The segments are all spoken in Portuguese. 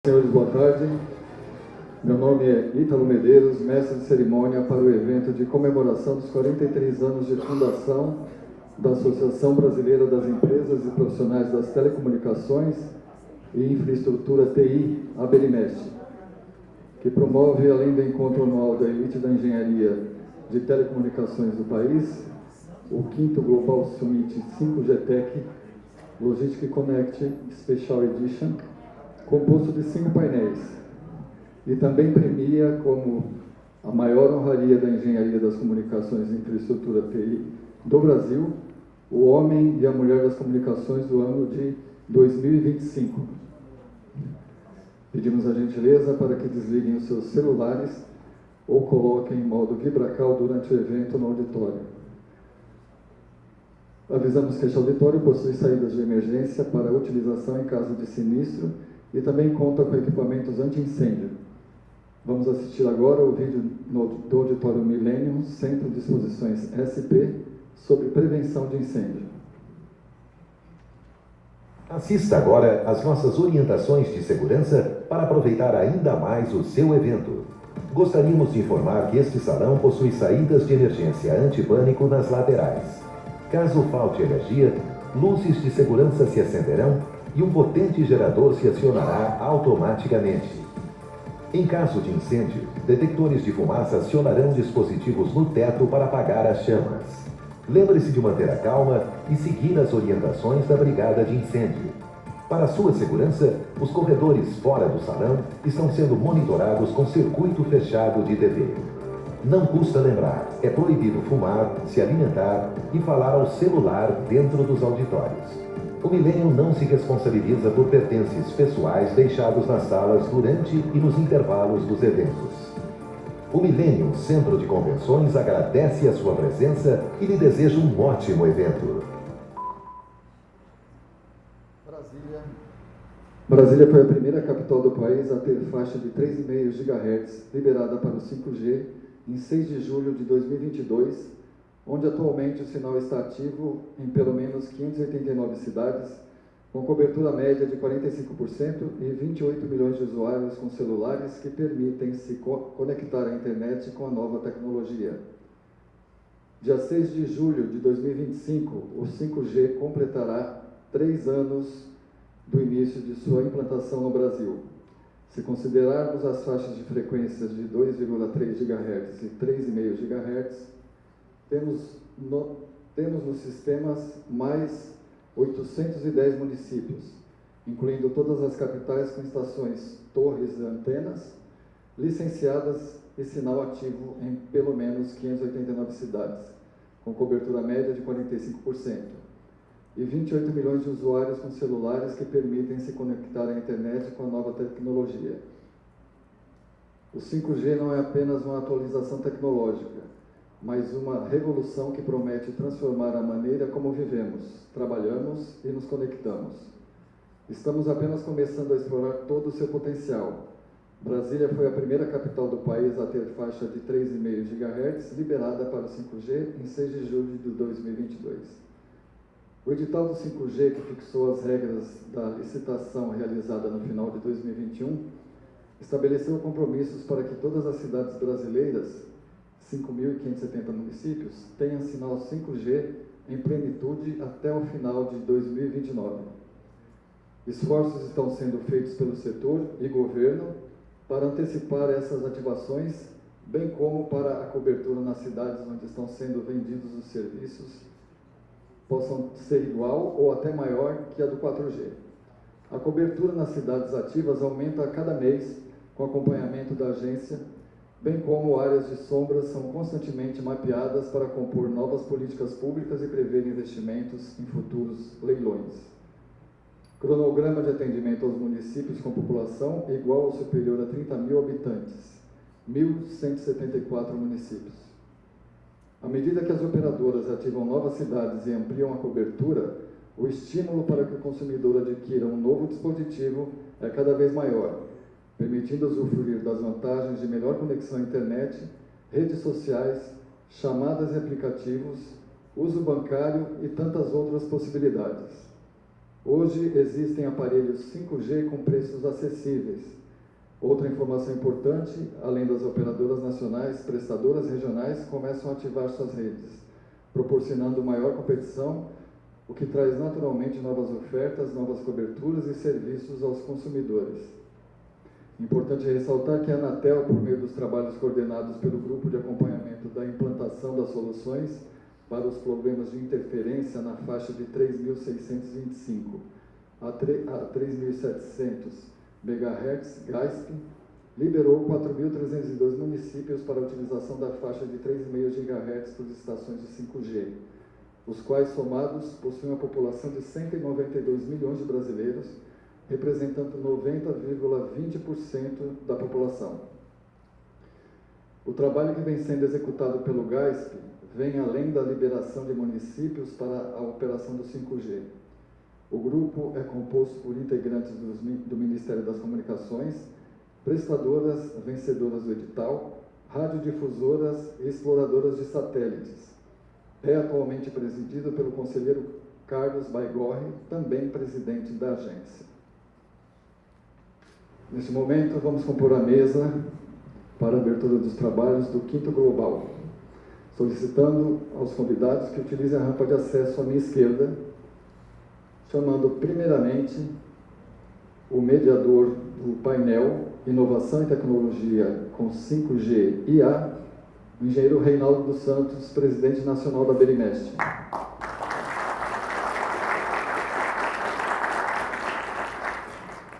senhores, boa tarde. Meu nome é Ítalo Medeiros, mestre de cerimônia para o evento de comemoração dos 43 anos de fundação da Associação Brasileira das Empresas e Profissionais das Telecomunicações e Infraestrutura TI, ABERIMEST, que promove, além do encontro anual da elite da engenharia de telecomunicações do país, o 5º Global Summit 5G Tech Logistic Connect Special Edition, composto de 5 painéis, e também premia como a maior honraria da engenharia das comunicações e infraestrutura TI do Brasil, o homem e a mulher das comunicações do ano de 2025. Pedimos a gentileza para que desliguem os seus celulares ou coloquem em modo vibracal durante o evento no auditório. Avisamos que este auditório possui saídas de emergência para utilização em caso de sinistro e também conta com equipamentos anti-incêndio. Vamos assistir agora o vídeo do Auditório Millennium, Centro de Exposições SP, sobre prevenção de incêndio. Assista agora às nossas orientações de segurança para aproveitar ainda mais o seu evento. Gostaríamos de informar que este salão possui saídas de emergência anti-pânico nas laterais. Caso falte energia, luzes de segurança se acenderão e um potente gerador se acionará automaticamente. Em caso de incêndio, detectores de fumaça acionarão dispositivos no teto para apagar as chamas. Lembre-se de manter a calma e seguir as orientações da Brigada de Incêndio. Para sua segurança, os corredores fora do salão estão sendo monitorados com circuito fechado de TV. Não custa lembrar, é proibido fumar, se alimentar e falar ao celular dentro dos auditórios. O Millennium não se responsabiliza por pertences pessoais deixados nas salas durante e nos intervalos dos eventos. O Millennium Centro de Convenções agradece a sua presença e lhe deseja um ótimo evento. Brasília foi a primeira capital do país a ter faixa de 3,5 GHz liberada para o 5G em 6 de julho de 2022, onde atualmente o sinal está ativo em pelo menos 589 cidades, com cobertura média de 45% e 28 milhões de usuários com celulares que permitem se conectar à internet com a nova tecnologia. Dia 6 de julho de 2025, o 5G completará 3 anos do início de sua implantação no Brasil. Se considerarmos as faixas de frequências de 2,3 GHz e 3,5 GHz, temos nos sistemas mais 810 municípios, incluindo todas as capitais com estações, torres e antenas, licenciadas e sinal ativo em pelo menos 589 cidades, com cobertura média de 45%. E 28 milhões de usuários com celulares que permitem se conectar à internet com a nova tecnologia. O 5G não é apenas uma atualização tecnológica, mas uma revolução que promete transformar a maneira como vivemos, trabalhamos e nos conectamos. Estamos apenas começando a explorar todo o seu potencial. Brasília foi a primeira capital do país a ter faixa de 3,5 GHz liberada para o 5G em 6 de julho de 2022. O edital do 5G, que fixou as regras da licitação realizada no final de 2021, estabeleceu compromissos para que todas as cidades brasileiras, 5.570 municípios, tenham sinal 5G em plenitude até o final de 2029. Esforços estão sendo feitos pelo setor e governo para antecipar essas ativações, bem como para a cobertura nas cidades onde estão sendo vendidos os serviços possam ser igual ou até maior que a do 4G. A cobertura nas cidades ativas aumenta a cada mês com acompanhamento da agência, bem como áreas de sombras são constantemente mapeadas para compor novas políticas públicas e prever investimentos em futuros leilões. Cronograma de atendimento aos municípios com população igual ou superior a 30 mil habitantes, 1.174 municípios. À medida que as operadoras ativam novas cidades e ampliam a cobertura, o estímulo para que o consumidor adquira um novo dispositivo é cada vez maior, permitindo usufruir das vantagens de melhor conexão à internet, redes sociais, chamadas e aplicativos, uso bancário e tantas outras possibilidades. Hoje existem aparelhos 5G com preços acessíveis. Outra informação importante, além das operadoras nacionais, prestadoras regionais começam a ativar suas redes, proporcionando maior competição, o que traz naturalmente novas ofertas, novas coberturas e serviços aos consumidores. Importante ressaltar que a Anatel, por meio dos trabalhos coordenados pelo Grupo de Acompanhamento da Implantação das Soluções para os Problemas de Interferência na faixa de 3.625 a 3.700 MHz GASP, liberou 4.302 municípios para a utilização da faixa de 3,5 GHz para as estações de 5G, os quais somados possuem uma população de 192 milhões de brasileiros, representando 90,20% da população. O trabalho que vem sendo executado pelo GASP vem além da liberação de municípios para a operação do 5G. O grupo é composto por integrantes do Ministério das Comunicações, prestadoras vencedoras do edital, radiodifusoras e exploradoras de satélites. É atualmente presidido pelo conselheiro Carlos Baigorre, também presidente da agência. Neste momento, vamos compor a mesa para a abertura dos trabalhos do Quinto Global, solicitando aos convidados que utilizem a rampa de acesso à minha esquerda, chamando primeiramente o mediador do painel Inovação e Tecnologia com 5G IA, o engenheiro Reinaldo dos Santos, presidente nacional da Berimest.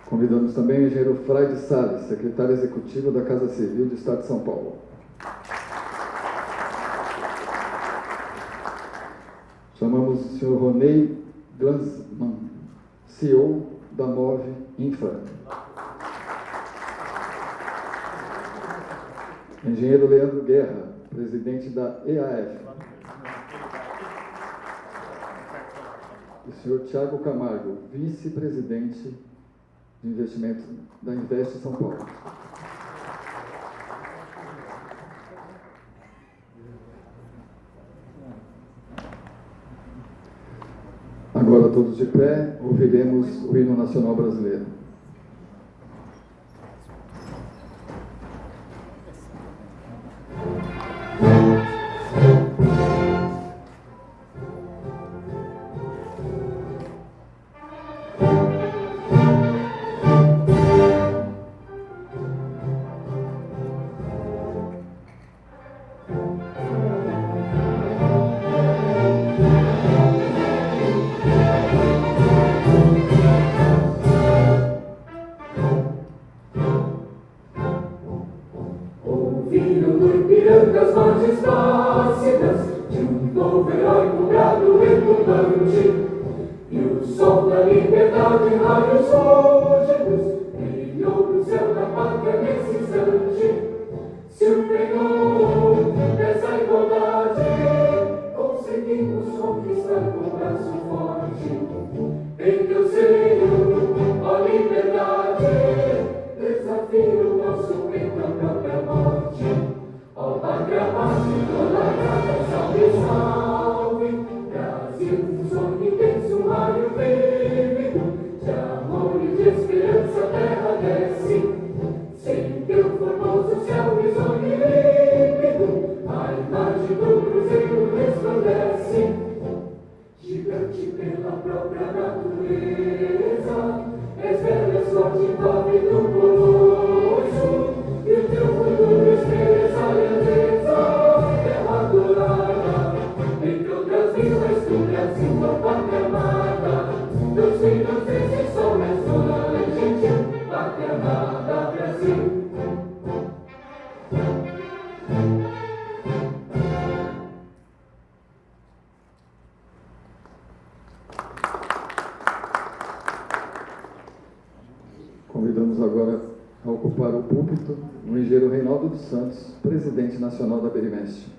Convidamos também o engenheiro Frade Salles, secretário executivo da Casa Civil do Estado de São Paulo. Chamamos o senhor Ronei Glansman, CEO da Move Infra. Engenheiro Leandro Guerra, presidente da EAF. O senhor Tiago Camargo, vice-presidente de investimento da Invest São Paulo. Agora, todos de pé, ouviremos o hino nacional brasileiro. Convidamos agora a ocupar o púlpito o engenheiro Reinaldo dos Santos, presidente nacional da Berimest.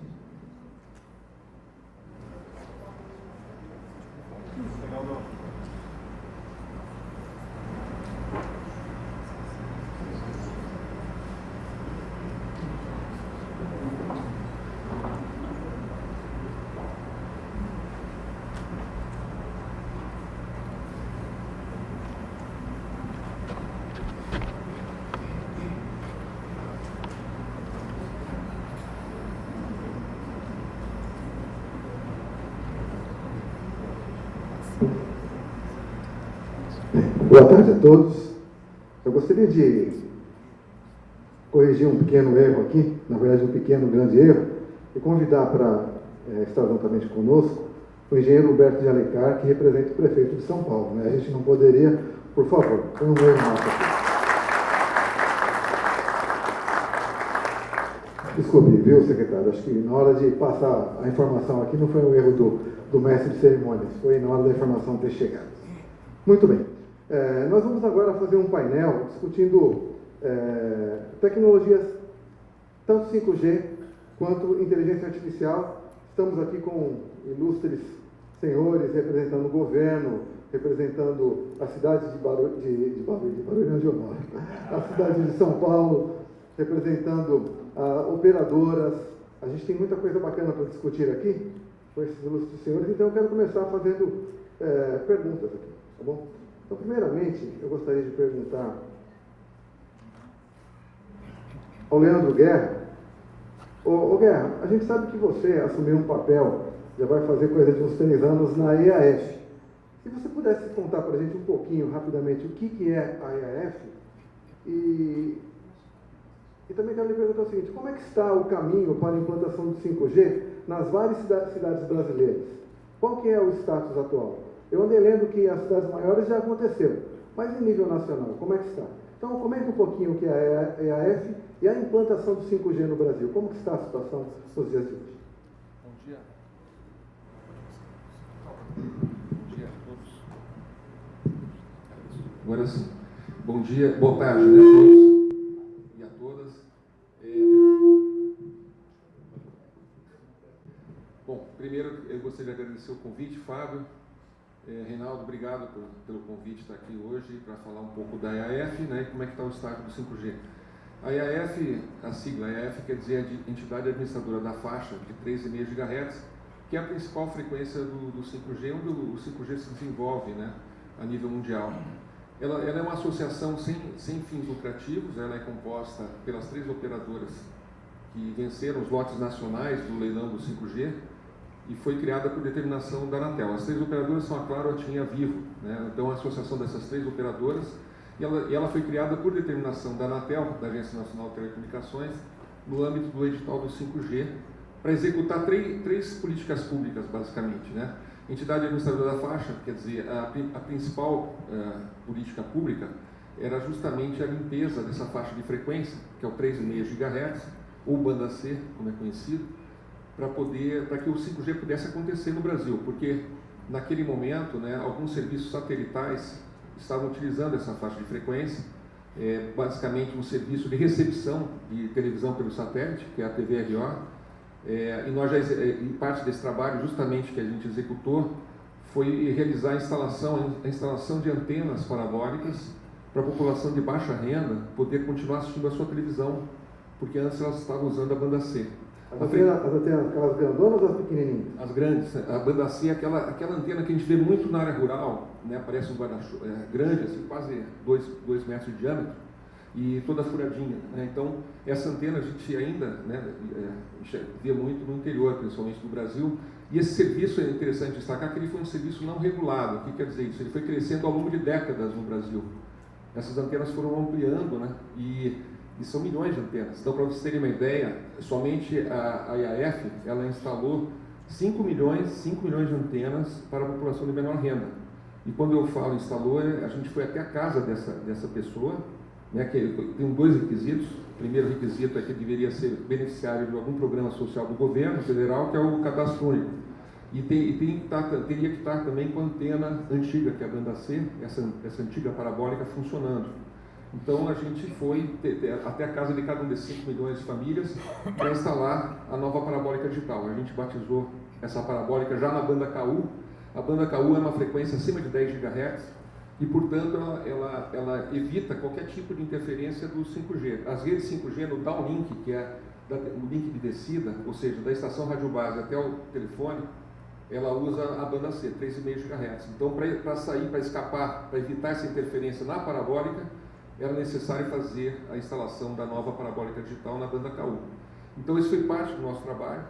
Boa tarde a todos. Eu gostaria de corrigir um pequeno erro aqui, na verdade um pequeno grande erro, e convidar para estar juntamente conosco o engenheiro Humberto de Alencar, que representa o prefeito de São Paulo. Né? A gente não poderia, por favor, foi um erro nosso aqui. Desculpe, viu, secretário? Acho que na hora de passar a informação aqui não foi um erro do mestre de cerimônias, foi na hora da informação ter chegado. Muito bem. Nós vamos agora fazer um painel discutindo tecnologias, tanto 5G quanto inteligência artificial. Estamos aqui com ilustres senhores representando o governo, representando a cidade de Barulho, onde eu moro, a cidade de São Paulo, representando operadoras. A gente tem muita coisa bacana para discutir aqui com esses ilustres senhores, então eu quero começar fazendo perguntas aqui, tá bom? Então, primeiramente, eu gostaria de perguntar ao Leandro Guerra. Ô Guerra, a gente sabe que você assumiu um papel, já vai fazer coisa de uns 3 anos na EAF. Se você pudesse contar para a gente um pouquinho, rapidamente, o que é a EAF, e também quero lhe perguntar o seguinte: como é que está o caminho para a implantação de 5G nas várias cidades brasileiras? Qual que é o status atual? Eu andei lendo que as cidades maiores já aconteceu, mas em nível nacional, como é que está? Então, comente um pouquinho o que é a EAF e a implantação do 5G no Brasil. Como que está a situação nos dias de hoje? Bom dia. Bom dia a todos. Agora sim. Bom dia, boa tarde, né, a todos e a todas. Bom, primeiro eu gostaria de agradecer o convite, Fábio. Reinaldo, obrigado pelo convite estar aqui hoje para falar um pouco da EAF, né, e como é que está o estágio do 5G. A EAF, a sigla EAF quer dizer Entidade Administradora da Faixa de 3,5 GHz, que é a principal frequência do 5G, onde o 5G se desenvolve, né, a nível mundial. Ela é uma associação sem fins lucrativos, ela é composta pelas 3 operadoras que venceram os lotes nacionais do leilão do 5G, e foi criada por determinação da Anatel. As 3 operadoras são a Claro, a TIM e a Vivo, né? Então, a associação dessas 3 operadoras, e ela foi criada por determinação da Anatel, da Agência Nacional de Telecomunicações, no âmbito do edital do 5G, para executar 3 políticas públicas, basicamente, né? Entidade Administradora da Faixa, quer dizer, a principal política pública era justamente a limpeza dessa faixa de frequência, que é o 3,5 GHz, ou banda C, como é conhecido, para que o 5G pudesse acontecer no Brasil, porque naquele momento, né, alguns serviços satelitais estavam utilizando essa faixa de frequência, basicamente um serviço de recepção de televisão pelo satélite, que é a TVRO, e nós e parte desse trabalho, justamente, que a gente executou, foi realizar a instalação de antenas parabólicas para a população de baixa renda poder continuar assistindo a sua televisão, porque antes elas estavam usando a banda C. As antenas, aquelas grandonas ou as pequenininhas? As grandes. A banda C é aquela antena que a gente vê muito na área rural, né? Parece um guarda-chuva grande, assim, quase 2 metros de diâmetro, e toda furadinha, né? Então, essa antena a gente ainda, né, vê muito no interior, principalmente no Brasil, e esse serviço é interessante destacar que ele foi um serviço não regulado. O que quer dizer isso? Ele foi crescendo ao longo de décadas no Brasil. Essas antenas foram ampliando, né? E são milhões de antenas. Então, para vocês terem uma ideia, somente a EAF, ela instalou 5 milhões de antenas para a população de menor renda. E quando eu falo instalou, a gente foi até a casa dessa pessoa, né, que tem 2 requisitos. O primeiro requisito é que deveria ser beneficiário de algum programa social do governo federal, que é o cadastro único. E teria que estar também com a antena antiga, que é a banda C, essa antiga parabólica funcionando. Então, a gente foi até a casa de cada um desses 5 milhões de famílias para instalar a nova parabólica digital. A gente batizou essa parabólica já na banda KU. A banda KU é uma frequência acima de 10 GHz e, portanto, ela evita qualquer tipo de interferência do 5G. As redes 5G no downlink, que é o link de descida, ou seja, da estação radiobase até o telefone, ela usa a banda C, 3,5 GHz. Então, para escapar, para evitar essa interferência na parabólica, era necessário fazer a instalação da nova parabólica digital na banda KU. Então, isso foi parte do nosso trabalho,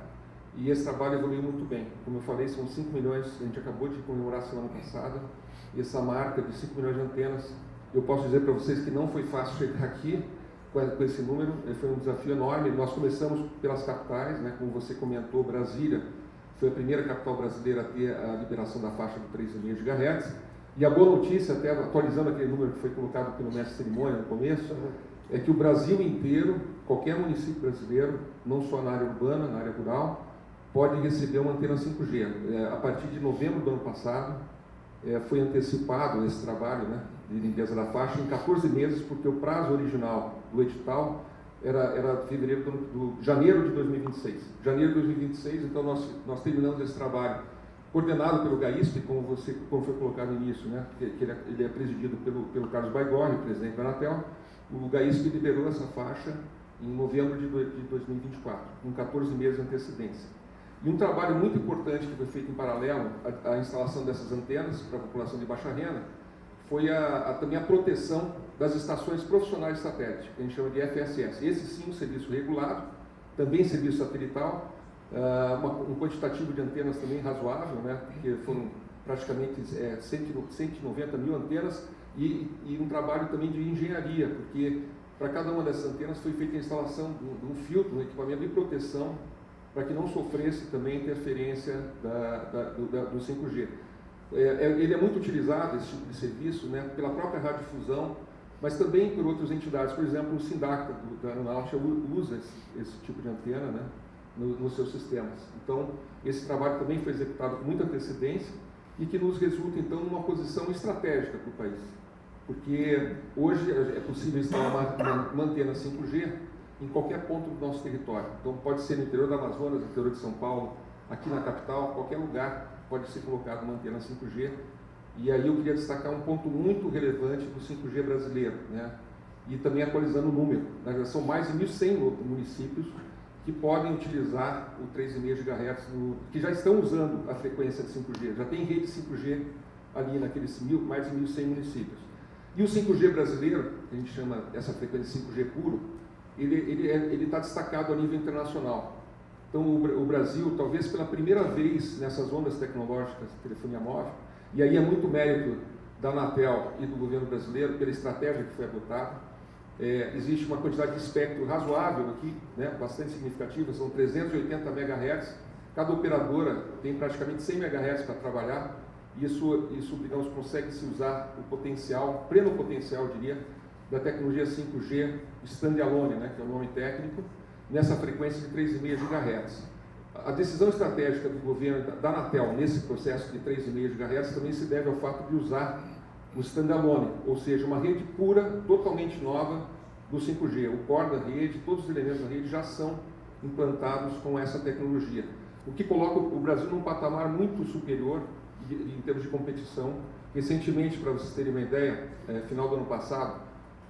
e esse trabalho evoluiu muito bem. Como eu falei, são 5 milhões, a gente acabou de comemorar semana passada, essa marca de 5 milhões de antenas. Eu posso dizer para vocês que não foi fácil chegar aqui com esse número, foi um desafio enorme. Nós começamos pelas capitais, né, como você comentou, Brasília foi a primeira capital brasileira a ter a liberação da faixa de 3,5 GHz. E a boa notícia, até atualizando aquele número que foi colocado pelo mestre de cerimônia no começo, é que o Brasil inteiro, qualquer município brasileiro, não só na área urbana, na área rural, pode receber uma antena 5G. A partir de novembro do ano passado, foi antecipado esse trabalho, né, de limpeza da faixa em 14 meses, porque o prazo original do edital era janeiro de 2026. Janeiro de 2026, então nós terminamos esse trabalho coordenado pelo GAISP, como foi colocado no início, né, que ele é presidido pelo Carlos Baigorre, presidente da Anatel. O GAISP liberou essa faixa em novembro de 2024, com 14 meses de antecedência. E um trabalho muito importante que foi feito em paralelo à instalação dessas antenas para a população de baixa renda foi também a proteção das estações profissionais de satélite, que a gente chama de FSS. Esse sim, um serviço regulado, também serviço satelital, um quantitativo de antenas também razoável, né, porque foram praticamente 190 mil antenas, e um trabalho também de engenharia, porque para cada uma dessas antenas foi feita a instalação de um filtro, um equipamento de proteção, para que não sofresse também interferência do 5G. Ele é muito utilizado, esse tipo de serviço, né, pela própria radiodifusão, mas também por outras entidades. Por exemplo, o Sindacta da Aeronáutica usa esse tipo de antena, né, nos seus sistemas. Então, esse trabalho também foi executado com muita antecedência e que nos resulta, então, numa posição estratégica para o país. Porque hoje é possível instalar uma antena 5G em qualquer ponto do nosso território. Então, pode ser no interior do Amazonas, no interior de São Paulo, aqui na capital, qualquer lugar pode ser colocado uma antena 5G. E aí eu queria destacar um ponto muito relevante do 5G brasileiro, né? E também atualizando o número. Já são mais de 1.100 municípios que podem utilizar o 3,5 GHz, que já estão usando a frequência de 5G. Já tem rede 5G ali naqueles mais de 1.100 municípios. E o 5G brasileiro, que a gente chama essa frequência 5G puro, ele está destacado a nível internacional. Então, o Brasil, talvez pela primeira vez nessas ondas tecnológicas de telefonia móvel, e aí é muito mérito da Anatel e do governo brasileiro pela estratégia que foi adotada. Existe uma quantidade de espectro razoável aqui, né, bastante significativa, são 380 MHz. Cada operadora tem praticamente 100 MHz para trabalhar. Isso digamos, consegue-se usar o potencial, pleno potencial, eu diria, da tecnologia 5G standalone, né, que é o nome técnico, nessa frequência de 3,5 GHz. A decisão estratégica do governo da Anatel nesse processo de 3,5 GHz também se deve ao fato de usar o standalone, ou seja, uma rede pura, totalmente nova do 5G. O core da rede, todos os elementos da rede já são implantados com essa tecnologia, o que coloca o Brasil num patamar muito superior em termos de competição. Recentemente, para vocês terem uma ideia, final do ano passado,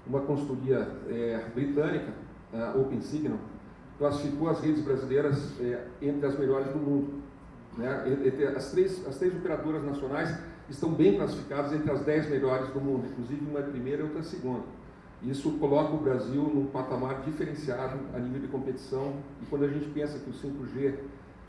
uma consultoria britânica, a OpenSignal, classificou as redes brasileiras entre as melhores do mundo, né? As três operadoras nacionais estão bem classificadas entre as 10 melhores do mundo, inclusive uma é primeira e outra é segunda. Isso coloca o Brasil num patamar diferenciado a nível de competição, e quando a gente pensa que o 5G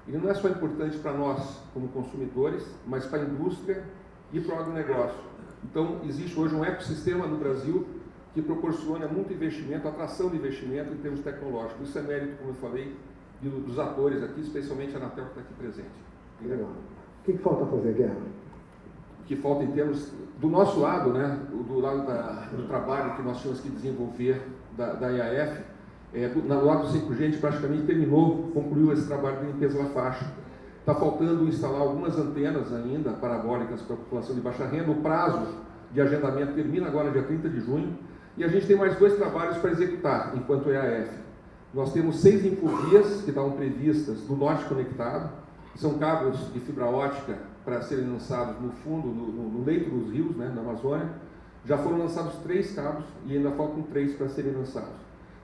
ele não é só importante para nós como consumidores, mas para a indústria e para o agronegócio. Então, existe hoje um ecossistema no Brasil que proporciona muito investimento, atração de investimento em termos tecnológicos. Isso é mérito, como eu falei, dos atores aqui, especialmente a Anatel que está aqui presente. Legal. O que falta fazer, Guerra? O que falta em termos, do nosso lado, né, do lado do trabalho que nós tínhamos que desenvolver da IAF, no lado do 5G a gente praticamente concluiu esse trabalho de limpeza da faixa. Está faltando instalar algumas antenas ainda, parabólicas para a população de baixa renda. O prazo de agendamento termina agora dia 30 de junho, e a gente tem mais 2 trabalhos para executar enquanto EAF. Nós temos 6 infovias que estavam previstas do Norte Conectado, são cabos de fibra ótica para serem lançados no fundo, no leito dos rios, né, na Amazônia. Já foram lançados 3 cabos e ainda faltam 3 para serem lançados.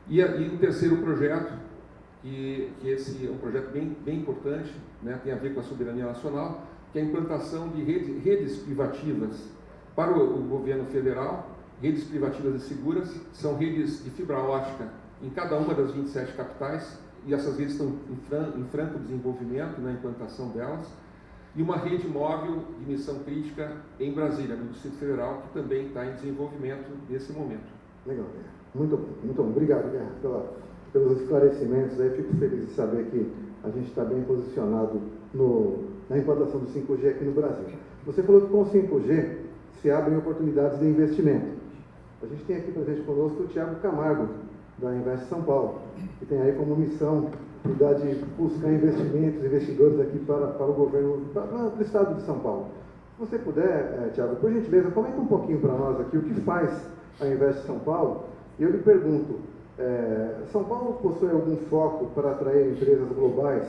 E o terceiro projeto, que esse é um projeto bem importante, né, tem a ver com a soberania nacional, que é a implantação de redes privativas para o governo federal, redes privativas e seguras. São redes de fibra ótica em cada uma das 27 capitais, e essas redes estão em franco desenvolvimento, na implantação delas. e uma rede móvel de missão crítica em Brasília, no Distrito Federal, que também está em desenvolvimento nesse momento. Legal, Guerra. Muito bom, muito bom. Obrigado, Guerra, pelos esclarecimentos. Aí fico feliz de saber que a gente está bem posicionado na implantação do 5G aqui no Brasil. Você falou que com o 5G se abrem oportunidades de investimento. A gente tem aqui presente conosco o Thiago Camargo, da Invest São Paulo, que tem aí como missão cuidar de buscar investidores aqui para o governo, para o estado de São Paulo. Se você puder, Thiago, por gentileza, comenta um pouquinho para nós aqui o que faz a Invest São Paulo. E eu lhe pergunto, São Paulo possui algum foco para atrair empresas globais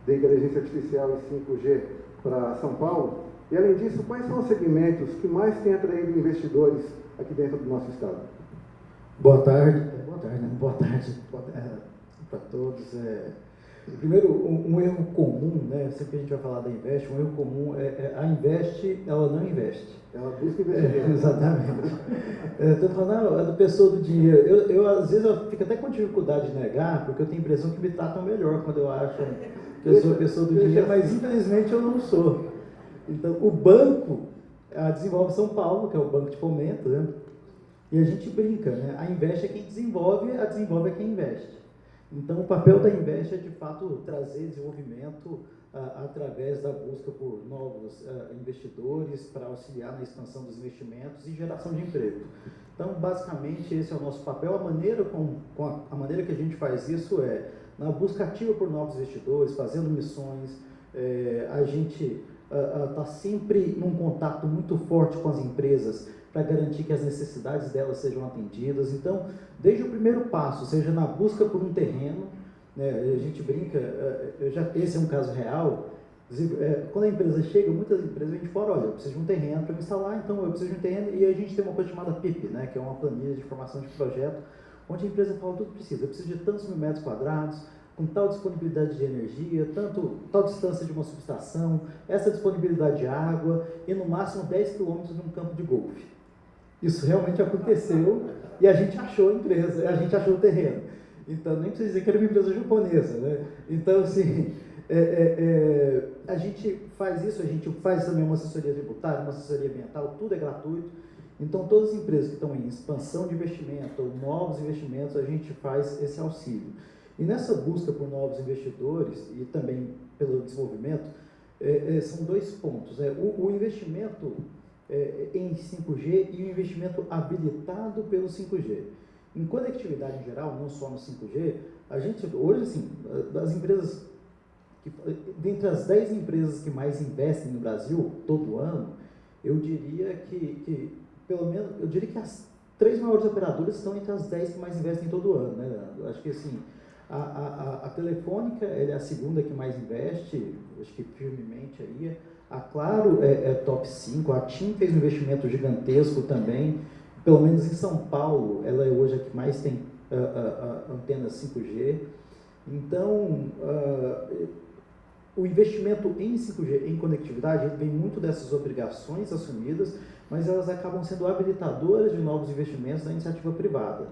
de inteligência artificial e 5G para São Paulo? E, além disso, quais são os segmentos que mais têm atraído investidores aqui dentro do nosso estado? Boa tarde para todos. Primeiro, um erro comum, né? Sempre que a gente vai falar da Invest, um erro comum a Invest, ela não investe. Ela busca investimento. Exatamente. Estou falando, é do pessoa do dinheiro. Eu, às vezes, eu fico até com dificuldade de negar, porque eu tenho a impressão que me tratam melhor quando eu acho que eu sou a pessoa do dinheiro, mas infelizmente eu não sou. Então, o banco, a Desenvolve São Paulo, que é o banco de fomento, né? E a gente brinca, né? A Invest é quem desenvolve, a Desenvolve é quem investe. Então, o papel da Invest é, de fato, trazer desenvolvimento através da busca por novos investidores para auxiliar na expansão dos investimentos e geração de emprego. Então, basicamente, esse é o nosso papel. A maneira que a gente faz isso é na busca ativa por novos investidores, fazendo missões. A gente está sempre num contato muito forte com as empresas para garantir que as necessidades delas sejam atendidas. Então, desde o primeiro passo, seja na busca por um terreno, né, a gente brinca, esse é um caso real, quando a empresa chega, muitas empresas a gente fala, olha, eu preciso de um terreno para me instalar, então eu preciso de um terreno, e a gente tem uma coisa chamada PIP, né, que é uma planilha de informação de projeto, onde a empresa fala tudo que precisa, eu preciso de tantos mil metros quadrados, com tal disponibilidade de energia, tal distância de uma subestação, essa disponibilidade de água, e no máximo 10 quilômetros de um campo de golfe. Isso realmente aconteceu e a gente achou a empresa, a gente achou o terreno. Então, nem precisa dizer que era uma empresa japonesa, né? Então, assim, a gente faz isso, a gente faz também uma assessoria tributária, uma assessoria ambiental, tudo é gratuito. Então, todas as empresas que estão em expansão de investimento ou novos investimentos, a gente faz esse auxílio. E nessa busca por novos investidores e também pelo desenvolvimento, são dois pontos. O investimento em 5G e o investimento habilitado pelo 5G. Em conectividade em geral, não só no 5G, a gente, hoje, assim, das empresas, dentre as 10 empresas que mais investem no Brasil todo ano, eu diria que pelo menos, eu diria que as 3 maiores operadoras estão entre as 10 que mais investem todo ano, né, Leandro? Acho que, assim, a Telefônica, ela é a segunda que mais investe, acho que firmemente aí. A Claro é top 5, a TIM fez um investimento gigantesco também, pelo menos em São Paulo, ela é hoje a que mais tem antenas 5G. Então, o investimento em 5G, em conectividade, ele vem muito dessas obrigações assumidas, mas elas acabam sendo habilitadoras de novos investimentos da iniciativa privada.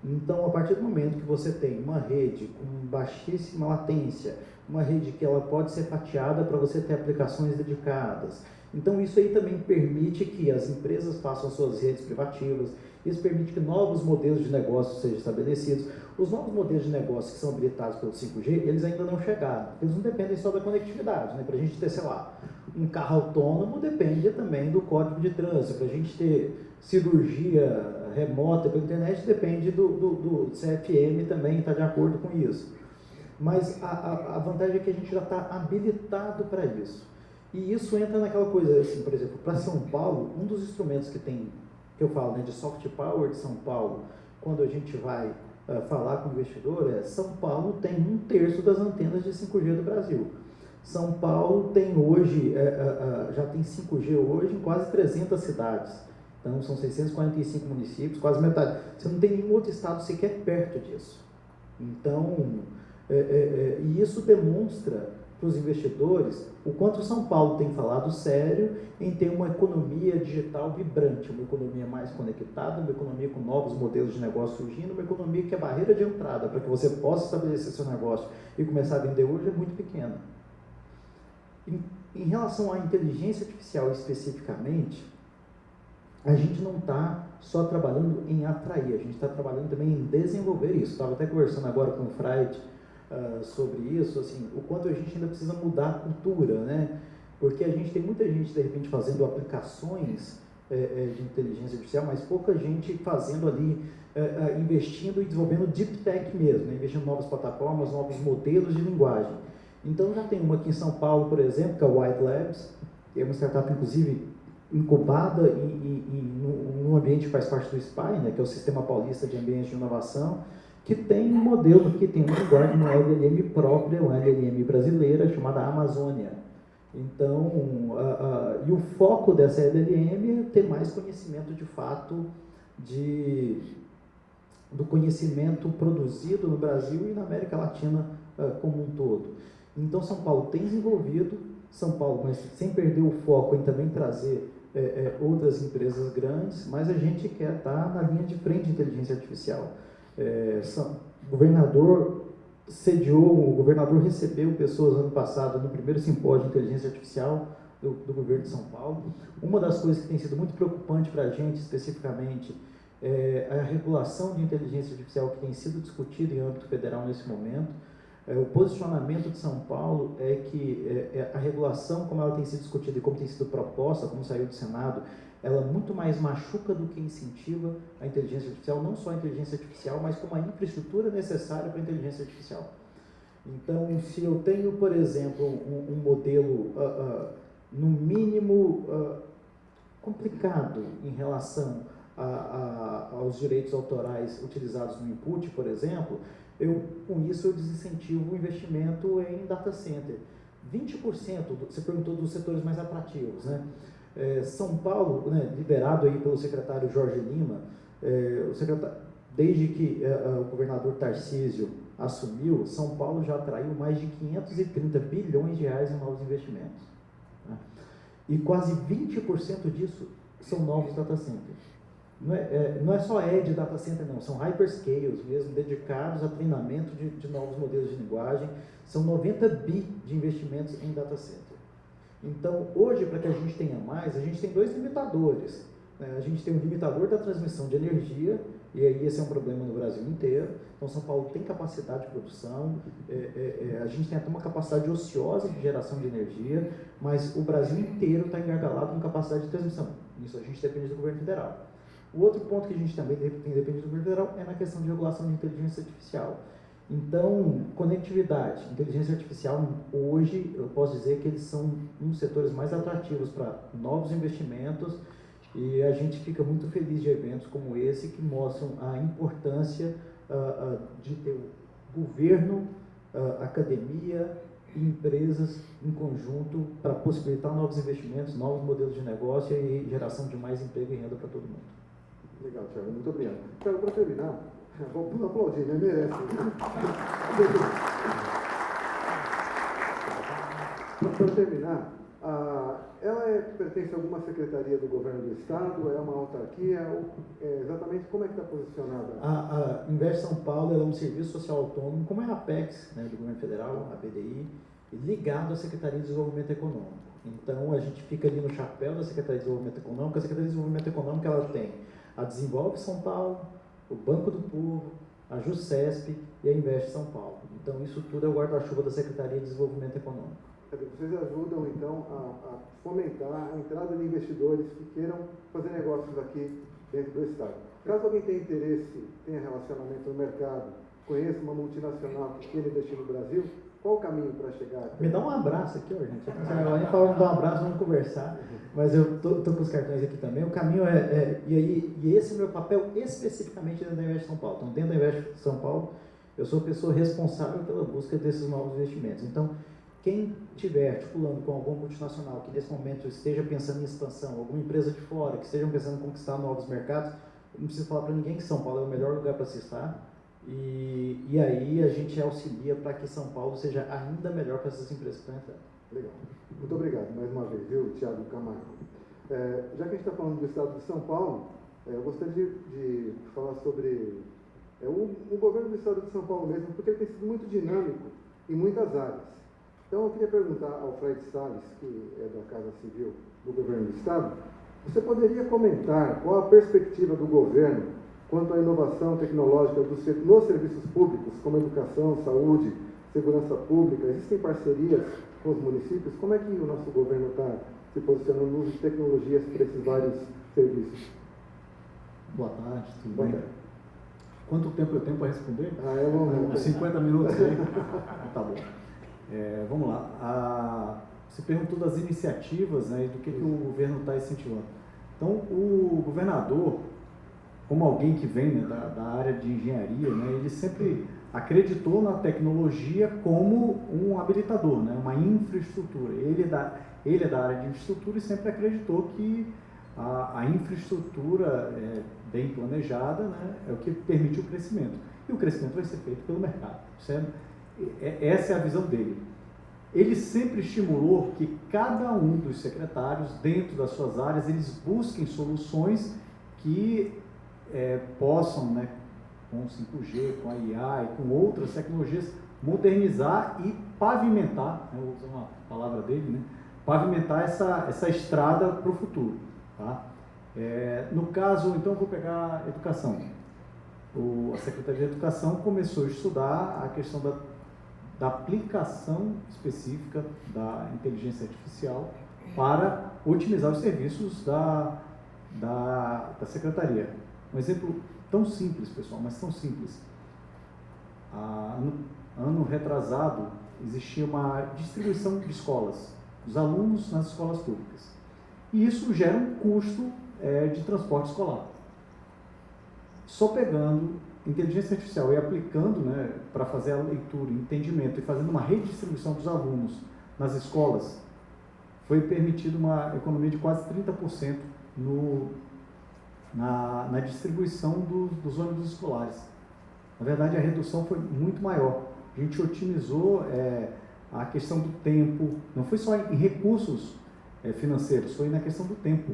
Então, a partir do momento que você tem uma rede com baixíssima latência, uma rede que ela pode ser fatiada para você ter aplicações dedicadas, então isso aí também permite que as empresas façam suas redes privativas, isso permite que novos modelos de negócio sejam estabelecidos. Os novos modelos de negócio que são habilitados pelo 5G, eles ainda não chegaram, eles não dependem só da conectividade, né? Para a gente ter, sei lá, um carro autônomo depende também do código de trânsito, para a gente ter cirurgia remota pela internet depende do CFM também, está de acordo com isso. Mas a vantagem é que a gente já está habilitado para isso. E isso entra naquela coisa, assim, por exemplo, para São Paulo, um dos instrumentos que eu falo, né, de soft power de São Paulo, quando a gente vai falar com o investidor, São Paulo tem 1/3 das antenas de 5G do Brasil. São Paulo tem hoje, já tem 5G hoje em quase 300 cidades. Então, são 645 municípios, quase metade. Você não tem nenhum outro estado sequer perto disso. Então, e isso demonstra para os investidores o quanto São Paulo tem falado sério em ter uma economia digital vibrante, uma economia mais conectada, uma economia com novos modelos de negócio surgindo, uma economia que a barreira de entrada para que você possa estabelecer seu negócio e começar a vender hoje é muito pequena. Em relação à inteligência artificial especificamente, a gente não está só trabalhando em atrair, a gente está trabalhando também em desenvolver isso. Estava até conversando agora com o Freud sobre isso, assim, o quanto a gente ainda precisa mudar a cultura, né? Porque a gente tem muita gente, de repente, fazendo aplicações de inteligência artificial, mas pouca gente fazendo ali, investindo e desenvolvendo deep tech mesmo, né? Investindo em novas plataformas, novos modelos de linguagem. Então, já tem uma aqui em São Paulo, por exemplo, que é a White Labs, que é uma startup, inclusive, incubada num ambiente que faz parte do SPI, né, que é o Sistema Paulista de Ambiente de Inovação, que tem um modelo, que tem um linguagem, uma LLM própria, uma LLM brasileira, chamada Amazônia. Então, e o foco dessa LLM é ter mais conhecimento de fato do conhecimento produzido no Brasil e na América Latina como um todo. Então, São Paulo tem desenvolvido, São Paulo, mas sem perder o foco em também trazer outras empresas grandes, mas a gente quer estar na linha de frente de inteligência artificial. O governador recebeu pessoas ano passado no primeiro simpósio de inteligência artificial do governo de São Paulo. Uma das coisas que tem sido muito preocupante para a gente, especificamente, é a regulação de inteligência artificial que tem sido discutida em âmbito federal nesse momento. O posicionamento de São Paulo é que a regulação, como ela tem sido discutida e como tem sido proposta, como saiu do Senado, ela muito mais machuca do que incentiva a inteligência artificial, não só a inteligência artificial, mas como a infraestrutura necessária para a inteligência artificial. Então, se eu tenho, por exemplo, um modelo, no mínimo, complicado em relação aos direitos autorais utilizados no input, por exemplo, com isso eu desincentivo o investimento em data center. 20%, você perguntou dos setores mais atrativos, né? São Paulo, né, liderado aí pelo secretário Jorge Lima, desde que o governador Tarcísio assumiu, São Paulo já atraiu mais de 530 bilhões de reais em novos investimentos. Né? E quase 20% disso são novos data centers. Não é só edge data center, não, são hyperscales mesmo, dedicados a treinamento de novos modelos de linguagem. São 90 bi de investimentos em data center. Então, hoje, para que a gente tenha mais, a gente tem dois limitadores. Né? A gente tem um limitador da transmissão de energia, e aí esse é um problema no Brasil inteiro. Então, São Paulo tem capacidade de produção, a gente tem até uma capacidade ociosa de geração de energia, mas o Brasil inteiro está engargalado com capacidade de transmissão. Isso a gente depende do governo federal. O outro ponto que a gente também tem dependido do governo federal é na questão de regulação de inteligência artificial. Então, conectividade, inteligência artificial, hoje eu posso dizer que eles são um dos setores mais atrativos para novos investimentos, e a gente fica muito feliz de eventos como esse que mostram a importância de ter o governo, academia e empresas em conjunto para possibilitar novos investimentos, novos modelos de negócio e geração de mais emprego e renda para todo mundo. Legal, Thiago, muito obrigado. Thiago, para terminar, vamos aplaudir, né? Merece. Para terminar, ela pertence a alguma secretaria do governo do estado? É uma autarquia? Exatamente como é que está posicionada? A Invest São Paulo é um serviço social autônomo, como é a Apex, né, do governo federal, a BDI, ligado à Secretaria de Desenvolvimento Econômico. Então, a gente fica ali no chapéu da Secretaria de Desenvolvimento Econômico. A Secretaria de Desenvolvimento Econômico, ela tem a Desenvolve São Paulo, o Banco do Povo, a Jusesp e a Invest São Paulo. Então, isso tudo é o guarda-chuva da Secretaria de Desenvolvimento Econômico. Vocês ajudam, então, a fomentar a entrada de investidores que queiram fazer negócios aqui dentro do estado. Caso alguém tenha interesse, tenha relacionamento no mercado, conheça uma multinacional que queira investir no Brasil, qual o caminho para chegar aqui? Me dá um abraço aqui, ó, gente. A gente fala, dar um abraço, vamos conversar. Mas eu tô com os cartões aqui também. O caminho e esse é o meu papel especificamente dentro da Invest São Paulo. Então, dentro da Invest São Paulo, eu sou a pessoa responsável pela busca desses novos investimentos. Então, quem estiver articulando com alguma multinacional que nesse momento esteja pensando em expansão, alguma empresa de fora que esteja pensando em conquistar novos mercados, não preciso falar para ninguém que São Paulo é o melhor lugar para se estar. E aí a gente auxilia para que São Paulo seja ainda melhor para essas empresas que estão entrando. Legal. Muito obrigado mais uma vez, viu, Thiago Camargo. Já que a gente está falando do estado de São Paulo, eu gostaria de falar sobre o governo do estado de São Paulo mesmo, porque ele tem sido muito dinâmico em muitas áreas. Então, eu queria perguntar ao Fred Salles, que é da Casa Civil do Governo do Estado, você poderia comentar qual a perspectiva do governo quanto à inovação tecnológica nos serviços públicos, como educação, saúde, segurança pública? Existem parcerias com os municípios? Como é que o nosso governo está se posicionando no uso de tecnologias para esses vários serviços? Boa tarde, tudo Boa bem? tarde. Quanto tempo eu tenho para responder? É longo. 50 minutos aí? Tá bom. Vamos lá. Você perguntou das iniciativas, né, e do que o governo está incentivando. Então, o governador, como alguém que vem, né, da área de engenharia, né, ele sempre acreditou na tecnologia como um habilitador, né, uma infraestrutura. Ele é da área de infraestrutura e sempre acreditou que a infraestrutura bem planejada, né, é o que permite o crescimento. E o crescimento vai ser feito pelo mercado, certo? Essa é a visão dele. Ele sempre estimulou que cada um dos secretários, dentro das suas áreas, eles busquem soluções que possam, né, com o 5G, com a IA e com outras tecnologias, modernizar e pavimentar, né, vou usar uma palavra dele, né, pavimentar essa estrada para o futuro. Tá? No caso, então, eu vou pegar a educação. A Secretaria de Educação começou a estudar a questão da aplicação específica da inteligência artificial para otimizar os serviços da Secretaria. Um exemplo tão simples, pessoal, mas tão simples. Ano retrasado, existia uma distribuição de escolas, dos alunos nas escolas públicas. E isso gera um custo de transporte escolar. Só pegando inteligência artificial e aplicando, né, para fazer a leitura, entendimento e fazendo uma redistribuição dos alunos nas escolas, foi permitido uma economia de quase 30% na distribuição dos ônibus escolares. Na verdade, a redução foi muito maior. A gente otimizou a questão do tempo, não foi só em recursos financeiros, foi na questão do tempo.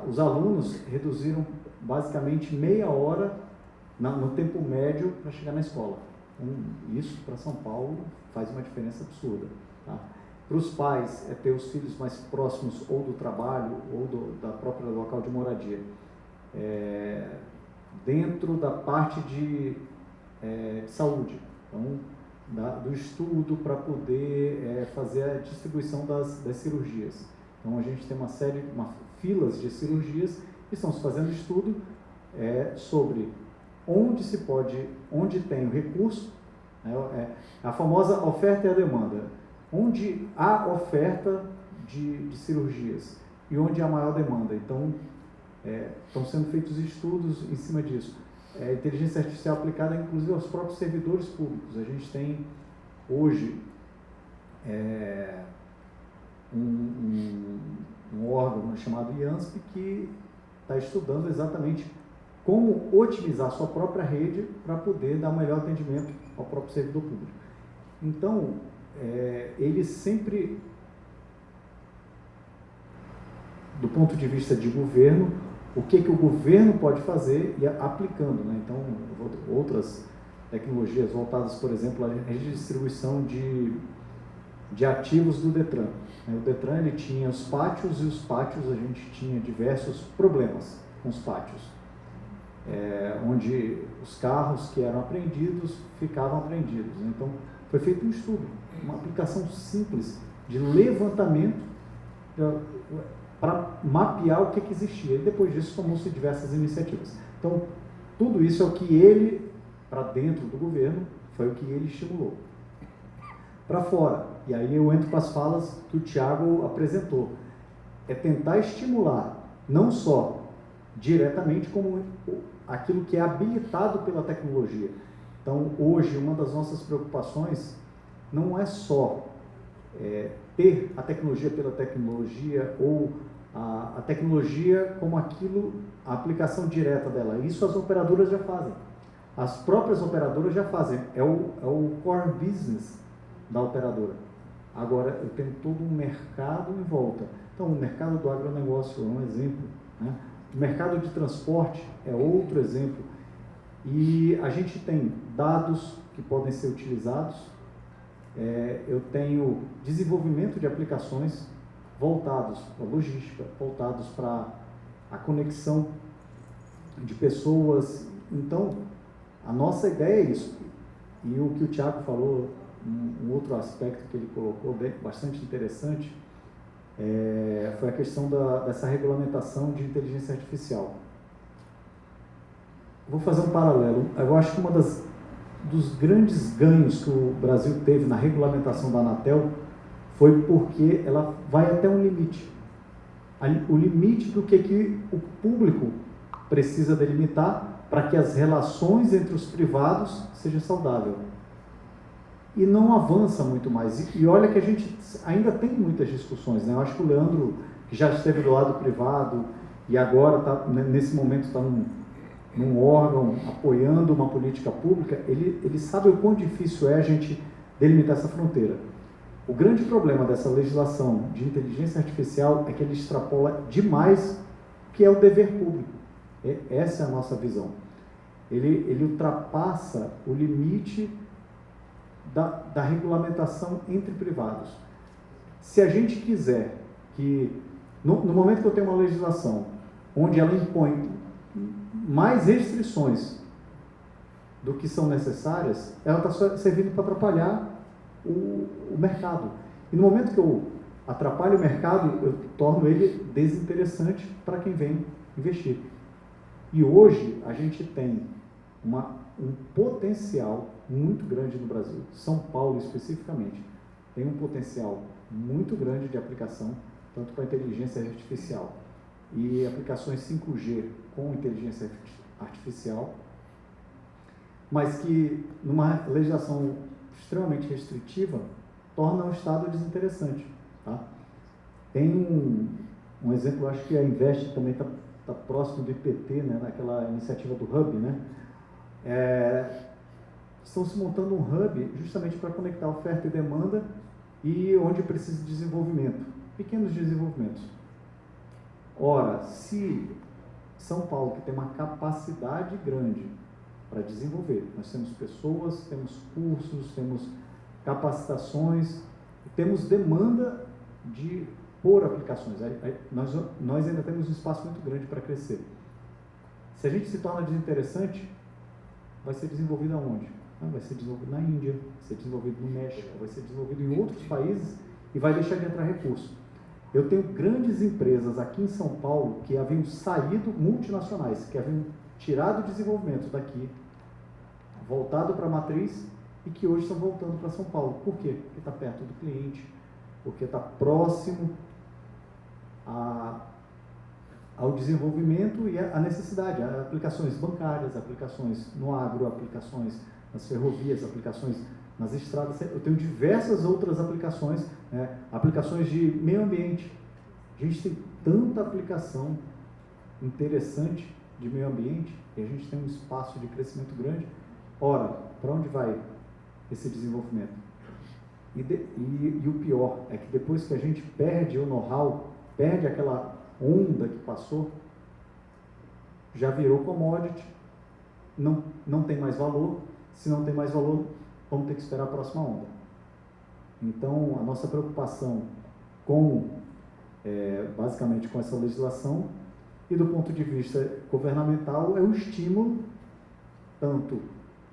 Os alunos reduziram basicamente meia hora no tempo médio para chegar na escola. Então, isso para São Paulo faz uma diferença absurda. Tá? Para os pais, ter os filhos mais próximos ou do trabalho ou da própria local de moradia. Dentro da parte de saúde, então, do estudo para poder fazer a distribuição das cirurgias. Então, a gente tem filas de cirurgias e estão se fazendo estudo sobre onde tem o recurso, né, a famosa oferta e a demanda, onde há oferta de cirurgias e onde há maior demanda. Então, estão sendo feitos estudos em cima disso. Inteligência artificial aplicada, inclusive, aos próprios servidores públicos. A gente tem, hoje, um órgão chamado IANSP que está estudando exatamente como otimizar a sua própria rede para poder dar melhor atendimento ao próprio servidor público. Então, ele sempre, do ponto de vista de governo, o que o governo pode fazer e aplicando, né? Então, outras tecnologias voltadas, por exemplo, à redistribuição de ativos do Detran. O Detran, ele tinha os pátios, e os pátios a gente tinha diversos problemas com os pátios, onde os carros que eram apreendidos ficavam apreendidos. Então, foi feito um estudo, uma aplicação simples de levantamento para mapear o que existia. E depois disso, tomou-se diversas iniciativas. Então, tudo isso é o que ele, para dentro do governo, foi o que ele estimulou. Para fora, e aí eu entro para as falas que o Thiago apresentou, tentar estimular, não só diretamente, como aquilo que é habilitado pela tecnologia. Então, hoje, uma das nossas preocupações não é só ter a tecnologia pela tecnologia ou a tecnologia como a aplicação direta dela. Isso as operadoras já fazem. As próprias operadoras já fazem. É o core business da operadora. Agora, eu tenho todo um mercado em volta. Então, o mercado do agronegócio é um exemplo, né? O mercado de transporte é outro exemplo. E a gente tem dados que podem ser utilizados eu tenho desenvolvimento de aplicações voltados para a logística, voltados para a conexão de pessoas. Então, a nossa ideia é isso. E o que o Thiago falou, um outro aspecto que ele colocou bastante interessante, foi a questão dessa regulamentação de inteligência artificial. Vou fazer um paralelo. Eu acho que dos grandes ganhos que o Brasil teve na regulamentação da Anatel foi porque ela vai até um limite. O limite do que o público precisa delimitar para que as relações entre os privados sejam saudáveis. E não avança muito mais. E olha que a gente ainda tem muitas discussões, né? Eu acho que o Leandro, que já esteve do lado privado e agora nesse momento está num órgão apoiando uma política pública, ele sabe o quão difícil é a gente delimitar essa fronteira. O grande problema dessa legislação de inteligência artificial é que ele extrapola demais o que é o dever público. Essa é a nossa visão. Ele ultrapassa o limite da regulamentação entre privados. Se a gente quiser que, no momento que eu tenho uma legislação onde ela impõe mais restrições do que são necessárias, ela está servindo para atrapalhar o mercado. E no momento que eu atrapalho o mercado, eu torno ele desinteressante para quem vem investir. E hoje a gente tem um potencial muito grande no Brasil. São Paulo especificamente tem um potencial muito grande de aplicação, tanto para inteligência artificial e aplicações 5G com inteligência artificial, mas que numa legislação extremamente restritiva torna o Estado desinteressante. Tá? Tem um exemplo, acho que a Invest também está próximo do IPT, né, naquela iniciativa do Hub, né? Estão se montando um hub justamente para conectar oferta e demanda e onde precisa de desenvolvimento, pequenos desenvolvimentos. Ora, se São Paulo, que tem uma capacidade grande para desenvolver, nós temos pessoas, temos cursos, temos capacitações, temos demanda de pôr aplicações. Nós ainda temos um espaço muito grande para crescer. Se a gente se torna desinteressante, vai ser desenvolvido aonde? Vai ser desenvolvido na Índia, vai ser desenvolvido no México, vai ser desenvolvido em outros países e vai deixar de entrar recurso. Eu tenho grandes empresas aqui em São Paulo que haviam saído, multinacionais, que haviam tirado o desenvolvimento daqui, voltado para a matriz e que hoje estão voltando para São Paulo. Por quê? Porque está perto do cliente, porque está próximo ao desenvolvimento e à necessidade, aplicações bancárias, aplicações no agro, aplicações nas ferrovias, aplicações nas estradas. Eu tenho diversas outras aplicações, né? Aplicações de meio ambiente. A gente tem tanta aplicação interessante de meio ambiente e a gente tem um espaço de crescimento grande. Ora, para onde vai esse desenvolvimento? E o pior é que depois que a gente perde o know-how, perde aquela onda que passou, já virou commodity, não tem mais valor. Se não tem mais valor, vamos ter que esperar a próxima onda. Então, a nossa preocupação basicamente com essa legislação e do ponto de vista governamental é um estímulo tanto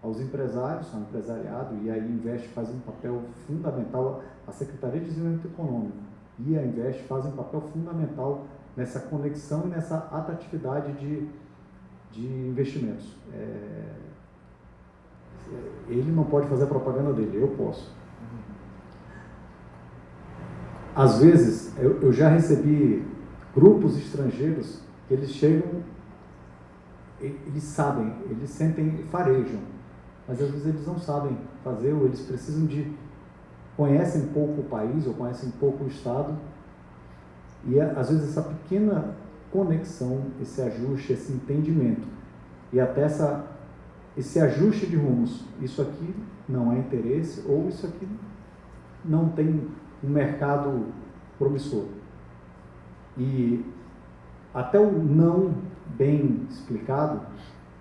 aos empresários, ao empresariado, e aí a Invest faz um papel fundamental, a Secretaria de Desenvolvimento Econômico e a Invest fazem um papel fundamental nessa conexão e nessa atratividade de investimentos. Ele não pode fazer a propaganda dele, eu posso. Às vezes, eu já recebi grupos estrangeiros que eles chegam, eles sabem, eles sentem, farejam, mas às vezes eles não sabem fazer, ou eles precisam conhecem pouco o país, ou conhecem pouco o Estado, e às vezes essa pequena conexão, esse ajuste, esse entendimento, e até esse ajuste de rumos, isso aqui não é interesse, ou isso aqui não tem um mercado promissor. E até o não bem explicado,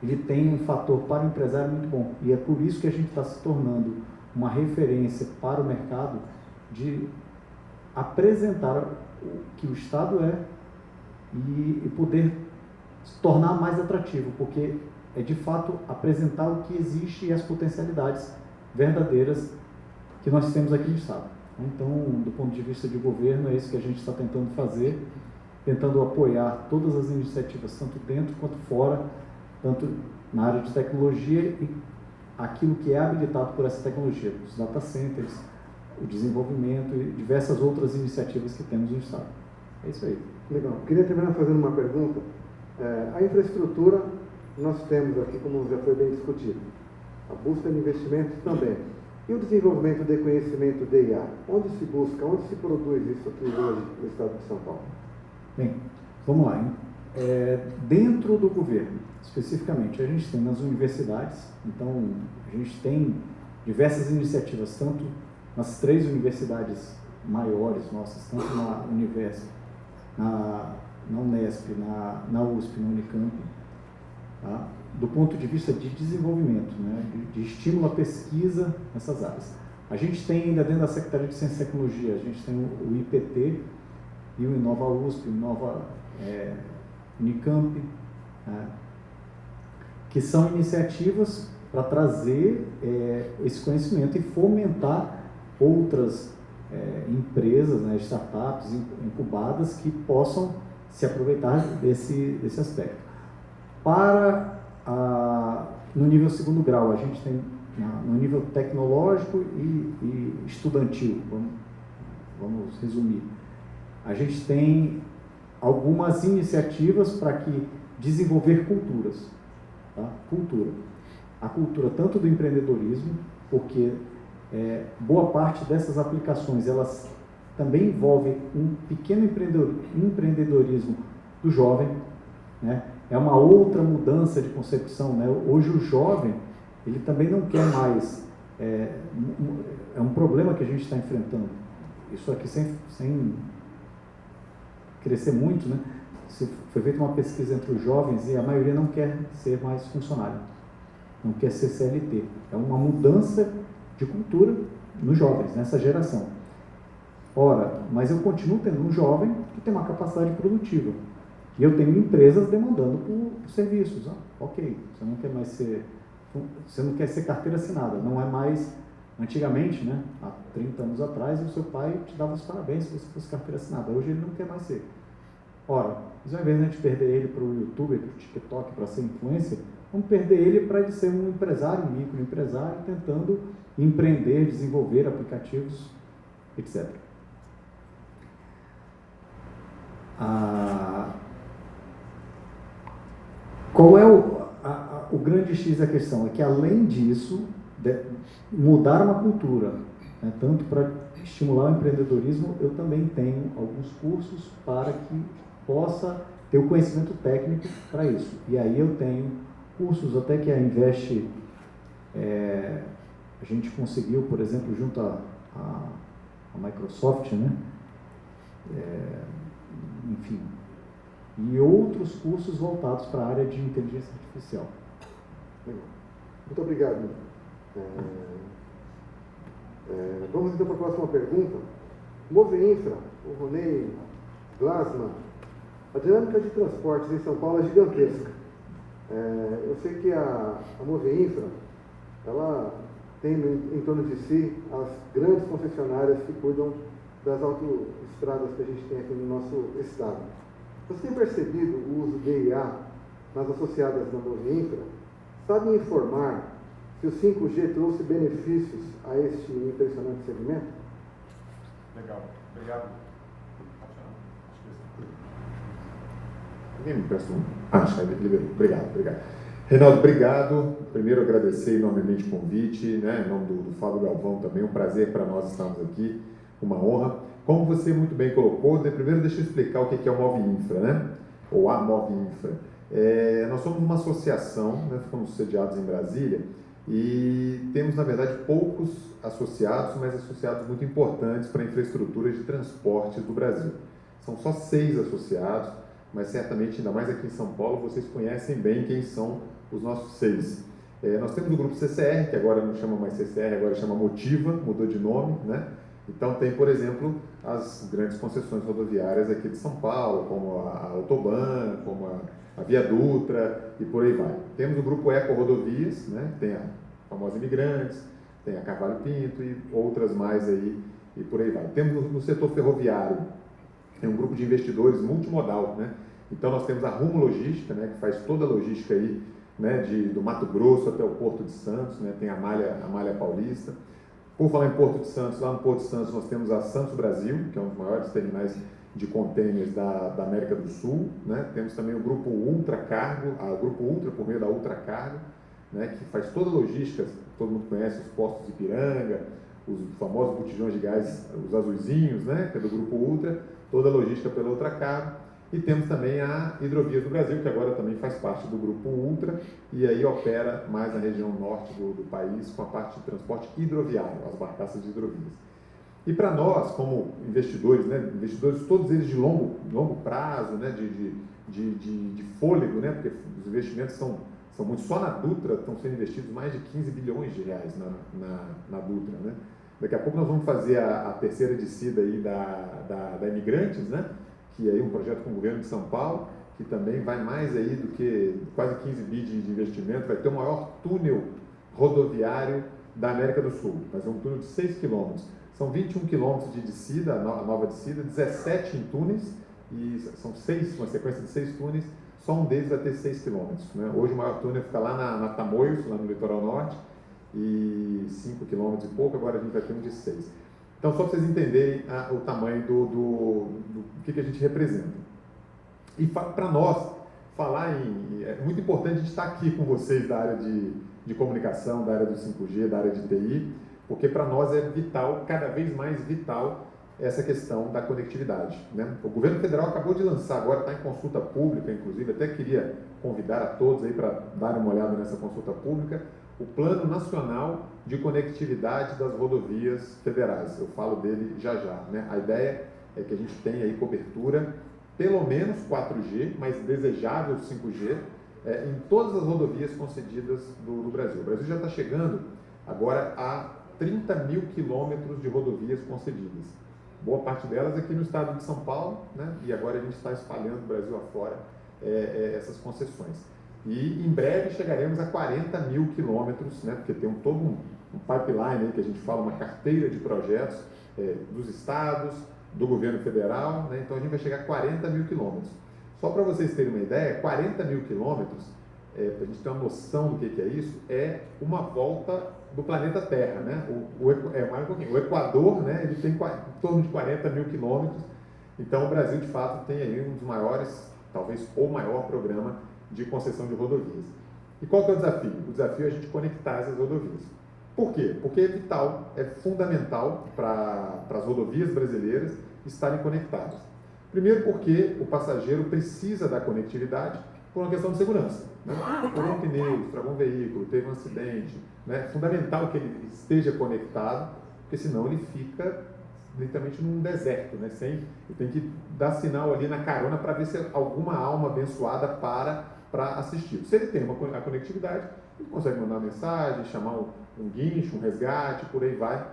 ele tem um fator para o empresário muito bom. E é por isso que a gente está se tornando uma referência para o mercado de apresentar o que o Estado é e poder se tornar mais atrativo, porque é de fato apresentar o que existe e as potencialidades verdadeiras que nós temos aqui no Estado. Então, do ponto de vista de governo, é isso que a gente está tentando fazer, tentando apoiar todas as iniciativas, tanto dentro quanto fora, tanto na área de tecnologia e aquilo que é habilitado por essa tecnologia, os data centers, o desenvolvimento e diversas outras iniciativas que temos no Estado. É isso aí. Legal. Queria terminar fazendo uma pergunta. A infraestrutura nós temos aqui, como já foi bem discutido, a busca de investimentos também. E o desenvolvimento de conhecimento de IA? Onde se busca, onde se produz isso aqui hoje no Estado de São Paulo? Bem, vamos lá. Dentro do governo, especificamente, a gente tem nas universidades, então a gente tem diversas iniciativas, tanto nas 3 universidades maiores nossas, tanto na Univesp, na Unesp, na USP, na Unicamp, tá? Do ponto de vista de desenvolvimento, né? de estímulo à pesquisa nessas áreas. A gente tem ainda dentro da Secretaria de Ciência e Tecnologia, a gente tem o IPT e o Inova USP, o Inova Unicamp, né? Que são iniciativas para trazer esse conhecimento e fomentar outras empresas, né, startups incubadas que possam se aproveitar desse aspecto. No nível 2º grau, a gente tem no nível tecnológico e estudantil, vamos resumir. A gente tem algumas iniciativas para que desenvolver culturas. Tá? A cultura tanto do empreendedorismo, porque boa parte dessas aplicações elas também envolvem um pequeno empreendedorismo do jovem, né? É uma outra mudança de concepção, né? Hoje o jovem ele também não quer mais, é um problema que a gente está enfrentando, isso aqui sem crescer muito, né? Foi feita uma pesquisa entre os jovens e a maioria não quer ser mais funcionário, não quer ser CLT. É uma mudança de cultura nos jovens, nessa geração. Ora, mas eu continuo tendo um jovem que tem uma capacidade produtiva. E eu tenho empresas demandando por serviços. Ok, você não quer ser carteira assinada, não é mais... Antigamente, né, há 30 anos atrás, o seu pai te dava os parabéns se você fosse carteira assinada. Hoje ele não quer mais ser. Ora, mas ao invés de a gente perder ele para o YouTube, para o TikTok, para ser influencer, vamos perder ele para ele ser um empresário, um microempresário, tentando empreender, desenvolver aplicativos, etc. Qual é o grande X da questão? É que, além disso, mudar uma cultura, né, tanto para estimular o empreendedorismo, eu também tenho alguns cursos para que possa ter o conhecimento técnico para isso. E aí eu tenho cursos até que a Invest, a gente conseguiu, por exemplo, junto à Microsoft, né? Enfim, e outros cursos voltados para a área de inteligência artificial. Muito obrigado. Vamos então para a próxima pergunta. Moveinfra, o Ronei Glasman, a dinâmica de transportes em São Paulo é gigantesca. Eu sei que a Moveinfra, ela tem em torno de si as grandes concessionárias que cuidam das autoestradas que a gente tem aqui no nosso estado. Você tem percebido o uso de IA nas associadas da Moveinfra? Sabe informar se o 5G trouxe benefícios a este impressionante segmento? Legal, obrigado. Alguém me presta um? Liberou. Obrigado. Reinaldo, obrigado. Primeiro, agradecer enormemente o convite, né? Em nome do Fábio Galvão também, um prazer para nós estarmos aqui, uma honra. Como você muito bem colocou, primeiro deixa eu explicar o que é o Moveinfra, né? Ou a Moveinfra. Nós somos uma associação, né? Ficamos sediados em Brasília e temos, na verdade, poucos associados, mas associados muito importantes para a infraestrutura de transportes do Brasil. São só 6 associados, mas certamente, ainda mais aqui em São Paulo, vocês conhecem bem quem são os nossos 6. Nós temos o grupo CCR, que agora não chama mais CCR, agora chama Motiva, mudou de nome, né? Então tem, por exemplo, as grandes concessões rodoviárias aqui de São Paulo, como a Autoban, como a Via Dutra e por aí vai. Temos o grupo Eco Rodovias, né? Tem a famosa Imigrantes, tem a Carvalho Pinto e outras mais aí e por aí vai. Temos no setor ferroviário, tem um grupo de investidores multimodal, né? Então nós temos a Rumo Logística, né? Que faz toda a logística aí, né? Do Mato Grosso até o Porto de Santos, né? Tem a Malha Paulista. Por falar em Porto de Santos, lá no Porto de Santos nós temos a Santos Brasil, que é um dos maiores terminais de contêineres da América do Sul, né? Temos também o grupo Ultra Cargo, o grupo Ultra por meio da Ultra Cargo, né? Que faz toda a logística, todo mundo conhece os postos de Ipiranga, os famosos botijões de gás, os azuizinhos, né? Que é do grupo Ultra, toda a logística pela Ultra Cargo. E temos também a Hidrovias do Brasil, que agora também faz parte do grupo Ultra, e aí opera mais na região norte do país com a parte de transporte hidroviário, as barcaças de hidrovias. E para nós, como investidores, né, investidores todos eles de longo prazo, né, de fôlego, né, porque os investimentos são muito, só na Dutra estão sendo investidos mais de 15 bilhões de reais na Dutra, né. Daqui a pouco nós vamos fazer a terceira descida aí da Imigrantes, né, que é um projeto com o governo de São Paulo, que também vai mais aí do que quase 15 bi de investimento, vai ter o maior túnel rodoviário da América do Sul, vai ser um túnel de 6 quilômetros. São 21 quilômetros de descida, a nova descida, 17 em túneis, e são uma sequência de 6 túneis, só um deles vai ter 6 quilômetros. Né? Hoje o maior túnel fica lá na Tamoios, lá no litoral norte, e 5 quilômetros e pouco, agora a gente vai ter um de 6. Então, só para vocês entenderem o tamanho do que a gente representa. E para nós, é muito importante a gente estar aqui com vocês da área de comunicação, da área do 5G, da área de TI, porque para nós é vital, cada vez mais vital, essa questão da conectividade. Né? O governo federal acabou de lançar, agora está em consulta pública, inclusive, até queria convidar a todos aí para darem uma olhada nessa consulta pública, o Plano Nacional de Conectividade das Rodovias Federais. Eu falo dele já. Né? A ideia é que a gente tenha aí cobertura, pelo menos 4G, mas desejável 5G, em todas as rodovias concedidas do Brasil. O Brasil já está chegando agora a 30 mil quilômetros de rodovias concedidas. Boa parte delas aqui no estado de São Paulo, né? E agora a gente está espalhando o Brasil afora essas concessões. E em breve chegaremos a 40 mil quilômetros, né? Porque tem todo um pipeline aí que a gente fala, uma carteira de projetos dos estados, do governo federal, né? Então a gente vai chegar a 40 mil quilômetros. Só para vocês terem uma ideia, 40 mil quilômetros, para a gente ter uma noção do que é isso, é uma volta do planeta Terra, né? Mais um pouquinho. O Equador, né? Ele tem em torno de 40 mil quilômetros. Então o Brasil, de fato, tem aí um dos maiores, talvez o maior programa de concessão de rodovias. E qual que é o desafio? O desafio é a gente conectar essas rodovias. Por quê? Porque é vital, é fundamental para as rodovias brasileiras estarem conectadas. Primeiro porque o passageiro precisa da conectividade por uma questão de segurança. Né? Furou um pneu, estragou um veículo, teve um acidente. Né? É fundamental que ele esteja conectado, porque senão ele fica literalmente num deserto, né? Ele tem que dar sinal ali na carona para ver se alguma alma abençoada para assistir. Se ele tem a conectividade, ele consegue mandar uma mensagem, chamar um guincho, um resgate, por aí vai,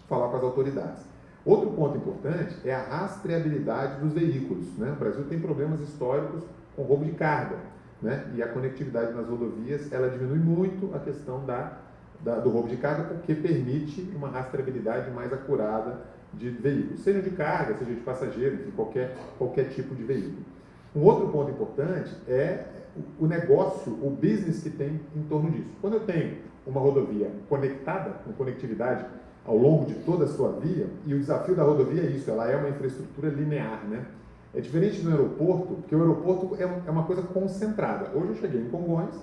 falar com as autoridades. Outro ponto importante é a rastreabilidade dos veículos. Né? O Brasil tem problemas históricos com roubo de carga, né? E a conectividade nas rodovias, ela diminui muito a questão do roubo de carga, porque permite uma rastreabilidade mais acurada de veículos, seja de carga, seja de passageiro, enfim, qualquer tipo de veículo. Um outro ponto importante é o negócio, o business que tem em torno disso. Quando eu tenho uma rodovia conectada, com conectividade ao longo de toda a sua via, e o desafio da rodovia é isso, ela é uma infraestrutura linear, né? É diferente do aeroporto, porque o aeroporto é uma coisa concentrada. Hoje eu cheguei em Congonhas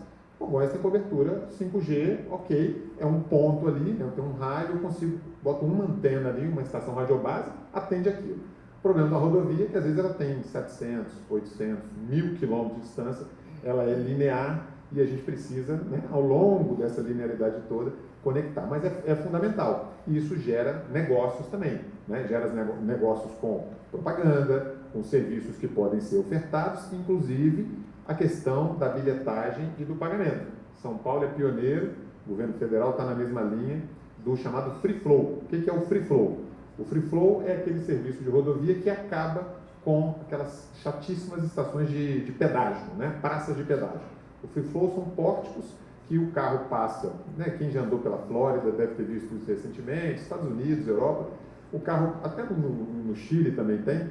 tem cobertura 5G, ok, é um ponto ali, né? Tem um rádio, eu boto uma antena ali, uma estação radiobase, atende aquilo. O problema da rodovia é que às vezes ela tem 700, 800, 1000 quilômetros de distância, ela é linear e a gente precisa, né, ao longo dessa linearidade toda, conectar. Mas é fundamental. E isso gera negócios também, né? Gera negócios com propaganda, com serviços que podem ser ofertados, inclusive a questão da bilhetagem e do pagamento. São Paulo é pioneiro, o governo federal está na mesma linha do chamado Free Flow. O que é o Free Flow? O Free Flow é aquele serviço de rodovia que acaba com aquelas chatíssimas estações de pedágio, né? Praças de pedágio. O Free Flow são pórticos que o carro passa, né? Quem já andou pela Flórida deve ter visto isso recentemente, Estados Unidos, Europa, o carro, até no Chile também tem,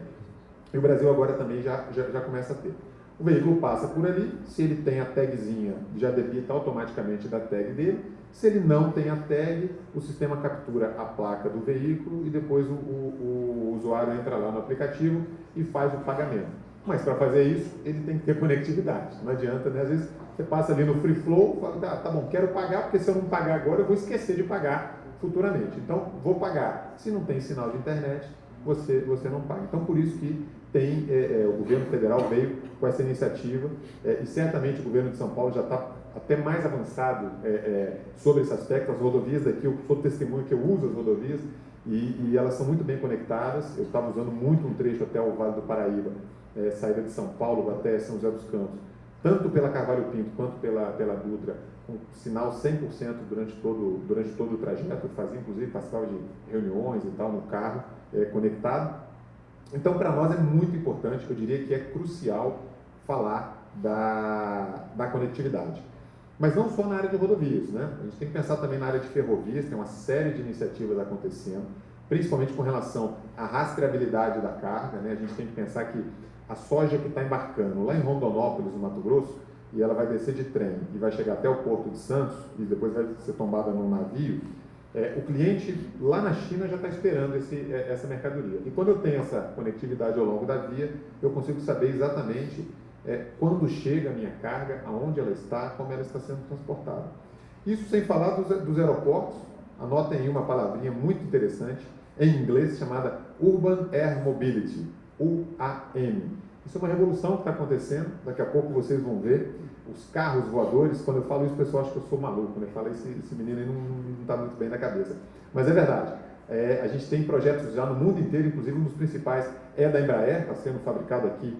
e o Brasil agora também já começa a ter. O veículo passa por ali, se ele tem a tagzinha, já debita automaticamente da tag dele. Se ele não tem a tag, o sistema captura a placa do veículo e depois o usuário entra lá no aplicativo e faz o pagamento. Mas para fazer isso, ele tem que ter conectividade. Não adianta, né? Às vezes você passa ali no Free Flow e fala, tá bom, quero pagar, porque se eu não pagar agora, eu vou esquecer de pagar futuramente. Então, vou pagar. Se não tem sinal de internet, você não paga. Então, por isso que tem, o governo federal veio com essa iniciativa e certamente o governo de São Paulo já está até mais avançado sobre esse aspecto. As rodovias daqui, eu sou testemunho que eu uso as rodovias e elas são muito bem conectadas. Eu estava usando muito um trecho até o Vale do Paraíba, saída de São Paulo até São José dos Campos, tanto pela Carvalho Pinto quanto pela Dutra, com sinal 100% durante todo o trajeto. Eu fazia, inclusive, participava de reuniões e tal no carro, conectado. Então, para nós é muito importante, eu diria que é crucial falar da conectividade. Mas não só na área de rodovias, né? A gente tem que pensar também na área de ferrovias, tem uma série de iniciativas acontecendo, principalmente com relação à rastreabilidade da carga, né? A gente tem que pensar que a soja que está embarcando lá em Rondonópolis, no Mato Grosso, e ela vai descer de trem e vai chegar até o Porto de Santos e depois vai ser tombada num navio, o cliente lá na China já está esperando essa mercadoria. E quando eu tenho essa conectividade ao longo da via, eu consigo saber exatamente quando chega a minha carga, aonde ela está, como ela está sendo transportada. Isso sem falar dos aeroportos. Anotem aí uma palavrinha muito interessante, em inglês, chamada Urban Air Mobility, UAM. Isso é uma revolução que está acontecendo, daqui a pouco vocês vão ver. Os carros voadores, quando eu falo isso, o pessoal acha que eu sou maluco, né? Fala, esse menino aí não está muito bem na cabeça. Mas é verdade. A gente tem projetos já no mundo inteiro, inclusive um dos principais é da Embraer, está sendo fabricado aqui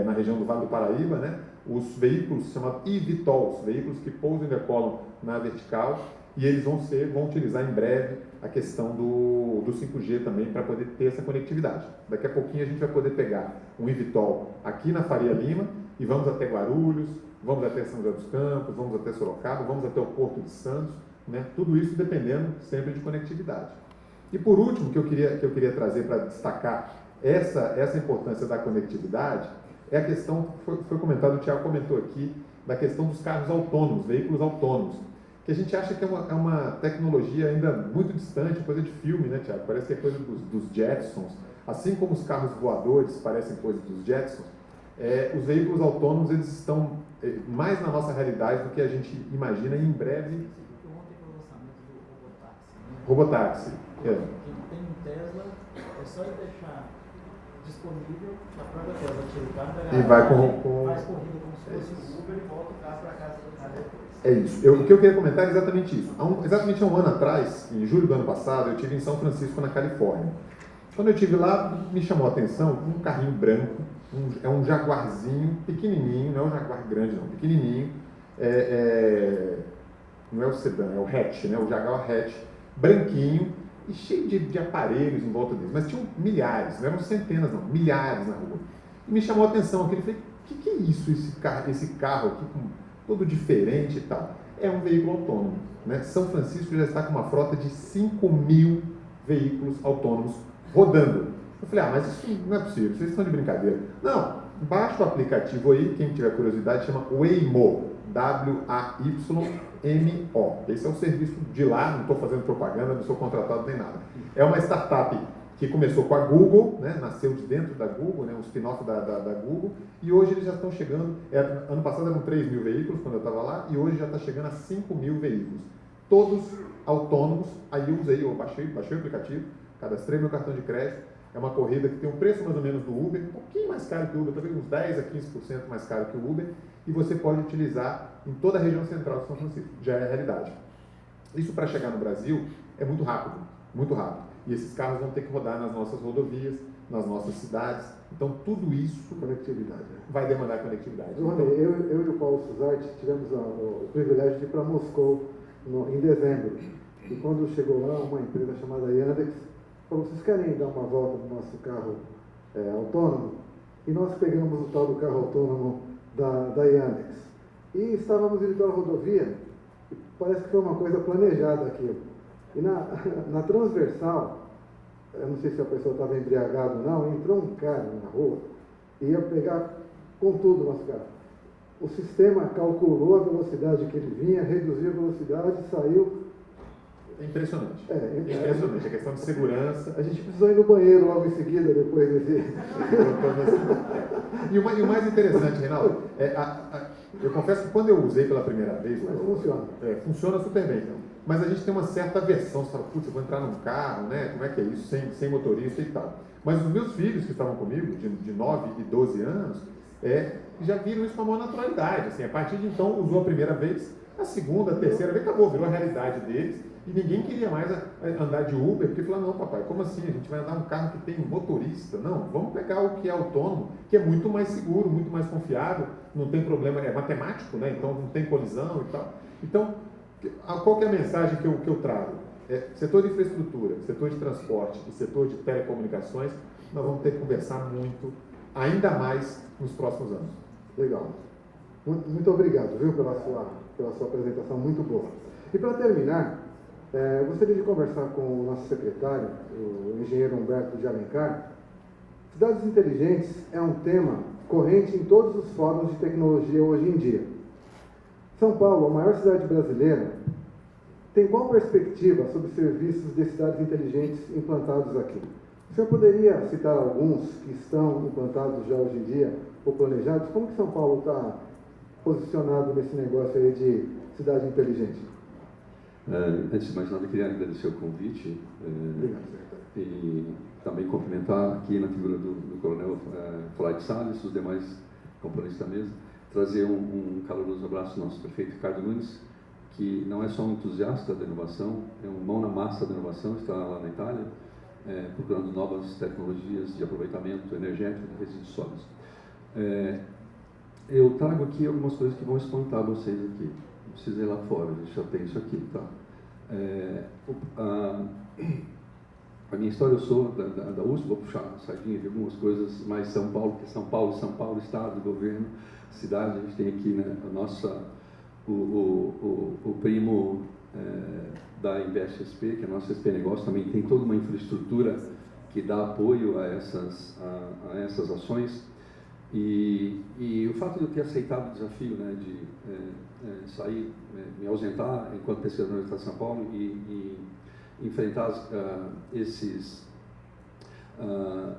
na região do Vale do Paraíba, né? Os veículos chamados eVTOLs, veículos que pousam e decolam na vertical, e eles vão utilizar em breve a questão do 5G também para poder ter essa conectividade. Daqui a pouquinho a gente vai poder pegar um eVTOL aqui na Faria Lima e vamos até Guarulhos, vamos até São José dos Campos, vamos até Sorocaba, vamos até o Porto de Santos, né? Tudo isso dependendo sempre de conectividade. E por último, que eu queria trazer para destacar essa importância da conectividade, é a questão, foi comentado, o Thiago comentou aqui, da questão dos carros autônomos, veículos autônomos, que a gente acha que é uma tecnologia ainda muito distante, coisa de filme, né, Thiago? Parece que é coisa dos Jetsons. Assim como os carros voadores parecem coisa dos Jetsons, os veículos autônomos eles estão mais na nossa realidade do que a gente imagina, e em breve... Ontem foi o lançamento do Robotáxi. Quem tem um Tesla, é só ele deixar disponível a própria Tesla, tira o carro da garagem, E vai com... faz corrida como se fosse Uber e volta o carro para casa do cara depois. É isso. O que eu queria comentar é exatamente isso. Exatamente há um ano atrás, em julho do ano passado, eu estive em São Francisco, na Califórnia. Quando eu estive lá, me chamou a atenção um carrinho branco, é um Jaguarzinho pequenininho, não é um Jaguar grande não, pequenininho, não é o sedã, é o hatch, né? O Jaguar hatch, branquinho e cheio de aparelhos em volta dele, mas tinham milhares, não eram centenas não, milhares na rua. E me chamou a atenção aquilo, eu falei, o que é isso, esse carro aqui, todo diferente e tal? É um veículo autônomo, né? São Francisco já está com uma frota de 5.000 veículos autônomos rodando. Eu falei, mas isso não é possível, vocês estão de brincadeira. Não, baixa o aplicativo aí, quem tiver curiosidade, chama Waymo, W-A-Y-M-O. Esse é o serviço de lá, não estou fazendo propaganda, não sou contratado nem nada. É uma startup que começou com a Google, né, nasceu de dentro da Google, né, um spin-off da Google, e hoje eles já estão chegando, ano passado eram 3.000 veículos quando eu estava lá, e hoje já está chegando a 5.000 veículos. Todos autônomos, aí eu baixei o aplicativo, cadastrei meu cartão de crédito. É uma corrida que tem um preço mais ou menos do Uber, um pouquinho mais caro que o Uber, talvez uns 10 a 15% mais caro que o Uber, e você pode utilizar em toda a região central de São Francisco, já é a realidade. Isso para chegar no Brasil é muito rápido, muito rápido. E esses carros vão ter que rodar nas nossas rodovias, nas nossas cidades. Então, tudo isso Conectividade. vai demandar conectividade. Rony, eu e o Paulo Suzarte tivemos o privilégio de ir para Moscou em dezembro. E quando chegou lá, uma empresa chamada Yandex falou: vocês querem dar uma volta no nosso carro autônomo? E nós pegamos o tal do carro autônomo da Yandex. E estávamos indo pela rodovia, e parece que foi uma coisa planejada aquilo. E na transversal, eu não sei se a pessoa estava embriagada ou não, entrou um cara na rua e ia pegar com tudo o nosso carro. O sistema calculou a velocidade que ele vinha, reduziu a velocidade, saiu. É impressionante. É impressionante. A questão de segurança. A gente precisou ir no banheiro logo em seguida, depois desse. E o mais interessante, Reinaldo, eu confesso que quando eu usei pela primeira vez. Mas funciona. Funciona super bem. Então. Mas a gente tem uma certa aversão. Você fala, putz, eu vou entrar num carro, né? Como é que é isso? Sem motorista e tal. Mas os meus filhos que estavam comigo, de 9 e 12 anos, já viram isso com uma maior naturalidade. Assim, a partir de então, usou a primeira vez, a segunda, a terceira vez, acabou, virou a realidade deles. E ninguém queria mais andar de Uber, porque falaram, não, papai, como assim? A gente vai andar num carro que tem motorista? Não, vamos pegar o que é autônomo, que é muito mais seguro, muito mais confiável, não tem problema, é matemático, né? Então não tem colisão e tal. Então, qual que é a mensagem que eu trago? Setor de infraestrutura, setor de transporte e setor de telecomunicações, nós vamos ter que conversar muito, ainda mais nos próximos anos. Legal. Muito obrigado, viu, pela sua apresentação muito boa. E para terminar, gostaria de conversar com o nosso secretário, o engenheiro Humberto de Alencar. Cidades inteligentes é um tema corrente em todos os fóruns de tecnologia hoje em dia. São Paulo, a maior cidade brasileira, tem qual perspectiva sobre serviços de cidades inteligentes implantados aqui? O senhor poderia citar alguns que estão implantados já hoje em dia ou planejados? Como que São Paulo está posicionado nesse negócio aí de cidade inteligente? Antes de mais nada, eu queria agradecer o convite e também cumprimentar aqui na figura do Coronel Flávio Salles, os demais componentes da mesa, trazer um caloroso abraço ao nosso prefeito Ricardo Nunes, que não é só um entusiasta da inovação, é um mão na massa da inovação, está lá na Itália, procurando novas tecnologias de aproveitamento energético de resíduos sólidos. Eu trago aqui algumas coisas que vão espantar vocês aqui. Não precisa ir lá fora, a gente já tem isso aqui, tá? A minha história, eu sou da USP, vou puxar a sardinha de algumas coisas mais São Paulo, Estado, governo, cidade. A gente tem aqui, né, o primo da Invest SP, que é a nossa SP Negócio, também tem toda uma infraestrutura que dá apoio a essas ações. E o fato de eu ter aceitado o desafio, né, de sair, me ausentar enquanto pesquisador no Estado de São Paulo e enfrentar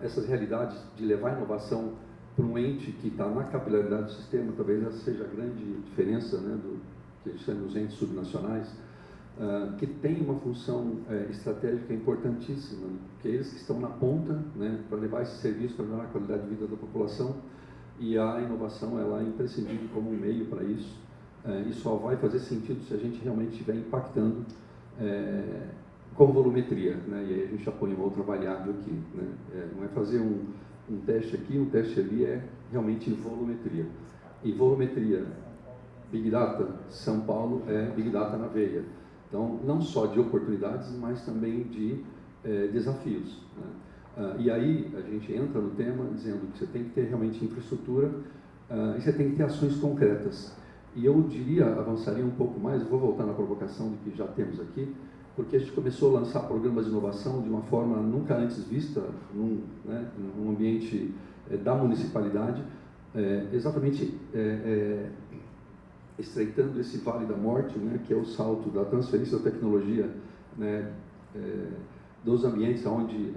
essas realidades de levar a inovação para um ente que está na capilaridade do sistema, talvez essa seja a grande diferença, né, que a gente chama dos entes subnacionais, que tem uma função estratégica importantíssima, que é eles que estão na ponta, né, para levar esse serviço, para melhorar a qualidade de vida da população, e a inovação ela é imprescindível como um meio para isso, e só vai fazer sentido se a gente realmente estiver impactando com volumetria, né, e aí a gente já põe uma outra variável aqui, né, não é fazer um teste aqui, um teste ali, é realmente volumetria. E volumetria, Big Data, São Paulo é Big Data na veia. Então, não só de oportunidades, mas também de desafios, né? E aí a gente entra no tema dizendo que você tem que ter realmente infraestrutura e você tem que ter ações concretas. E eu diria, avançaria um pouco mais, vou voltar na provocação de que já temos aqui, porque a gente começou a lançar programas de inovação de uma forma nunca antes vista, num ambiente da municipalidade, exatamente estreitando esse vale da morte, né, que é o salto da transferência da tecnologia, né, dos ambientes onde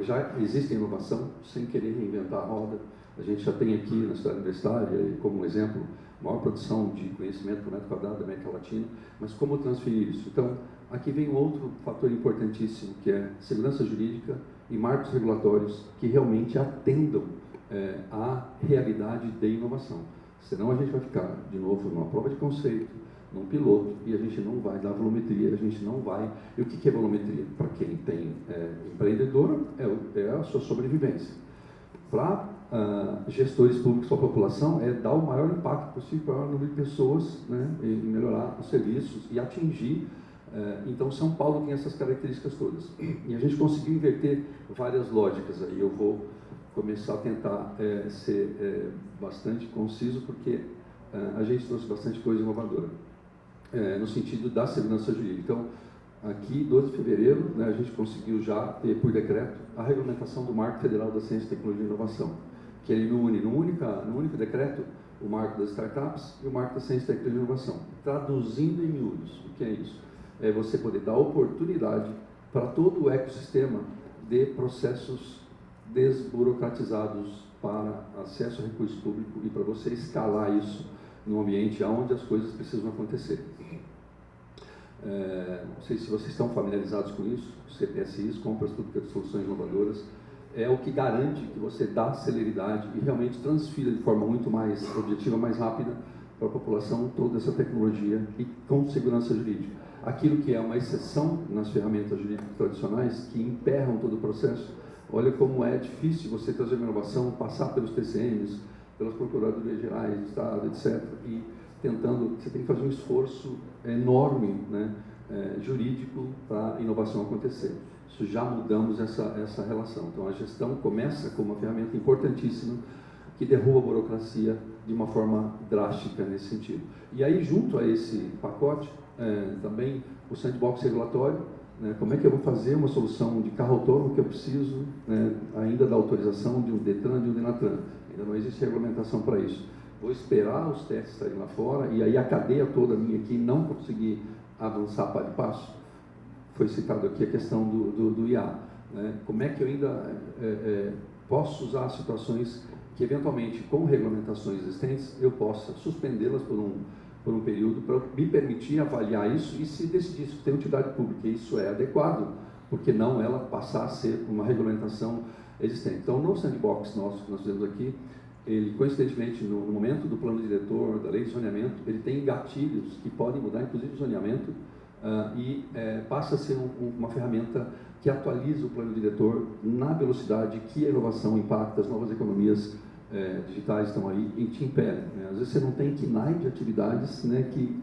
já existe inovação, sem querer reinventar a roda. A gente já tem aqui na cidade universitária, como exemplo, maior produção de conhecimento por metro quadrado da América Latina, mas como transferir isso? Então, aqui vem um outro fator importantíssimo, que é segurança jurídica e marcos regulatórios que realmente atendam à realidade de inovação. Senão a gente vai ficar, de novo, numa prova de conceito, num piloto, e a gente não vai dar volumetria, a gente não vai... E o que é volumetria? Para quem tem empreendedor, é a sua sobrevivência. Para gestores públicos para a população, é dar o maior impacto possível para o maior número de pessoas, né, e melhorar os serviços e atingir. Então, São Paulo tem essas características todas. E a gente conseguiu inverter várias lógicas aí. Eu vou começar a tentar ser bastante conciso, porque a gente trouxe bastante coisa inovadora, no sentido da segurança jurídica. Então, aqui, 12 de fevereiro, né, a gente conseguiu já ter, por decreto, a regulamentação do Marco Federal da Ciência, Tecnologia e Inovação, que ele une, no único decreto, o Marco das Startups e o Marco da Ciência, Tecnologia e Inovação. Traduzindo em miúdos, o que é isso? É você poder dar oportunidade para todo o ecossistema de processos desburocratizados para acesso a recurso público e para você escalar isso no ambiente onde as coisas precisam acontecer. Não sei se vocês estão familiarizados com isso, CPSIs, Compras Públicas de Soluções Inovadoras, é o que garante que você dá celeridade e realmente transfira de forma muito mais objetiva, mais rápida para a população toda essa tecnologia e com segurança jurídica. Aquilo que é uma exceção nas ferramentas jurídicas tradicionais, que emperram todo o processo, olha como é difícil você trazer uma inovação, passar pelos TCMs, pelas Procuradorias Gerais do Estado, etc., e tentando, você tem que fazer um esforço enorme, né, jurídico para a inovação acontecer. Isso já mudamos essa relação. Então, a gestão começa como uma ferramenta importantíssima que derruba a burocracia de uma forma drástica nesse sentido. E aí, junto a esse pacote, também o sandbox regulatório, né, como é que eu vou fazer uma solução de carro autônomo que eu preciso, né, ainda da autorização de um DETRAN, de um DENATRAN. Ainda não existe regulamentação para isso. Vou esperar os testes saírem lá fora e aí a cadeia toda minha aqui não conseguir avançar para de passo. Foi citado aqui a questão do IA. Né? Como é que eu ainda posso usar situações que, eventualmente, com regulamentações existentes, eu possa suspendê-las por um período para me permitir avaliar isso e, se decidir que tem utilidade pública, isso é adequado, porque não ela passar a ser uma regulamentação existente. Então, no sandbox nosso que nós fizemos aqui, ele, coincidentemente, no momento do plano diretor, da lei de zoneamento, ele tem gatilhos que podem mudar, inclusive o zoneamento, e passa a ser uma ferramenta que atualiza o plano diretor na velocidade que a inovação impacta, as novas economias digitais estão aí e te impedem. Né? Às vezes você não tem KNAI de atividades, né, que